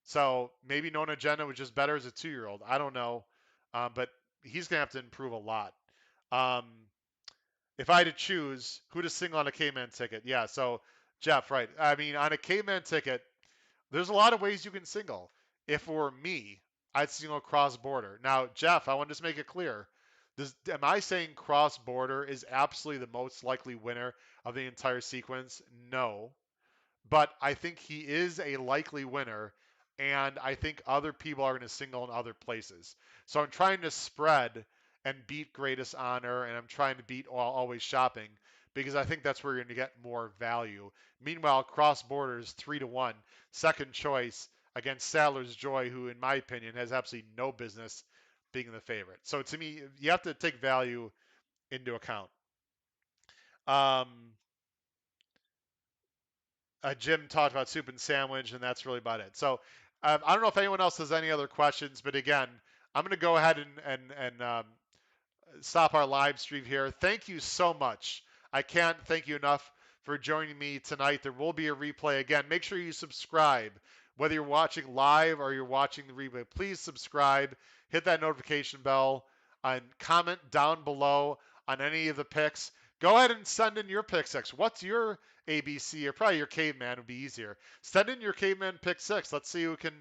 So maybe Nona Jenna was just better as a 2-year-old. I don't know. But he's going to have to improve a lot. If I had to choose who to single on a K-Man ticket, yeah, so Jeff, right. I mean, on a K-Man ticket, there's a lot of ways you can single. If it were me, I'd single cross border. Now, Jeff, I want to just make it clear. Am I saying cross border is absolutely the most likely winner of the entire sequence? No, but I think he is a likely winner, and I think other people are going to single in other places. So I'm trying to spread and beat Greatest Honor, and I'm trying to beat Always Shopping because I think that's where you're going to get more value. Meanwhile, Cross Borders 3-1, second choice against Sadler's Joy, who, in my opinion, has absolutely no business being the favorite. So to me, you have to take value into account. Um, Jim talked about soup and sandwich, and that's really about it. So I don't know if anyone else has any other questions, but again, I'm going to go ahead and stop our live stream here. Thank you so much. I can't thank you enough for joining me tonight. There will be a replay again. Make sure you subscribe, whether you're watching live or you're watching the replay. Please subscribe, hit that notification bell, and comment down below on any of the picks. Go ahead and send in your pick six. What's your ABC or probably your caveman would be easier. Send in your caveman pick six. Let's see who can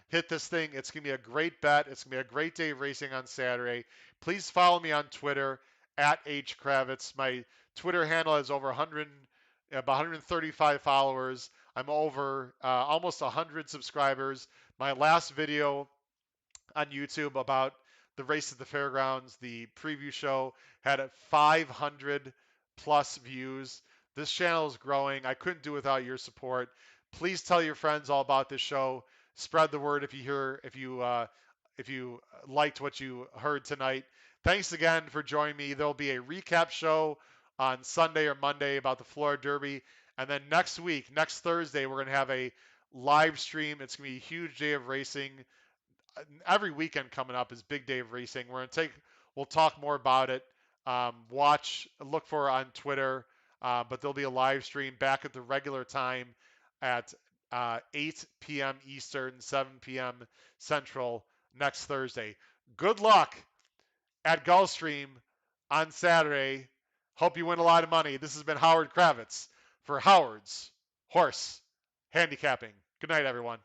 hit this thing. It's going to be a great bet. It's going to be a great day of racing on Saturday. Please follow me on Twitter at HKravitz. My Twitter handle has over 100, about 135 followers. I'm over almost 100 subscribers. My last video on YouTube about the race at the fairgrounds, the preview show, had 500 plus views. This channel is growing. I couldn't do without your support. Please tell your friends all about this show. Spread the word if you liked what you heard tonight. Thanks again for joining me. There'll be a recap show on Sunday or Monday about the Florida Derby, and then next week, next Thursday, we're gonna have a live stream. It's gonna be a huge day of racing. Every weekend coming up is big day of racing. We'll talk more about it. Look for it on Twitter, but there'll be a live stream back at the regular time at 8 p.m. Eastern, 7 p.m. Central next Thursday. Good luck at Gulfstream on Saturday. Hope you win a lot of money. This has been Howard Kravitz for Howard's Horse Handicapping. Good night, everyone.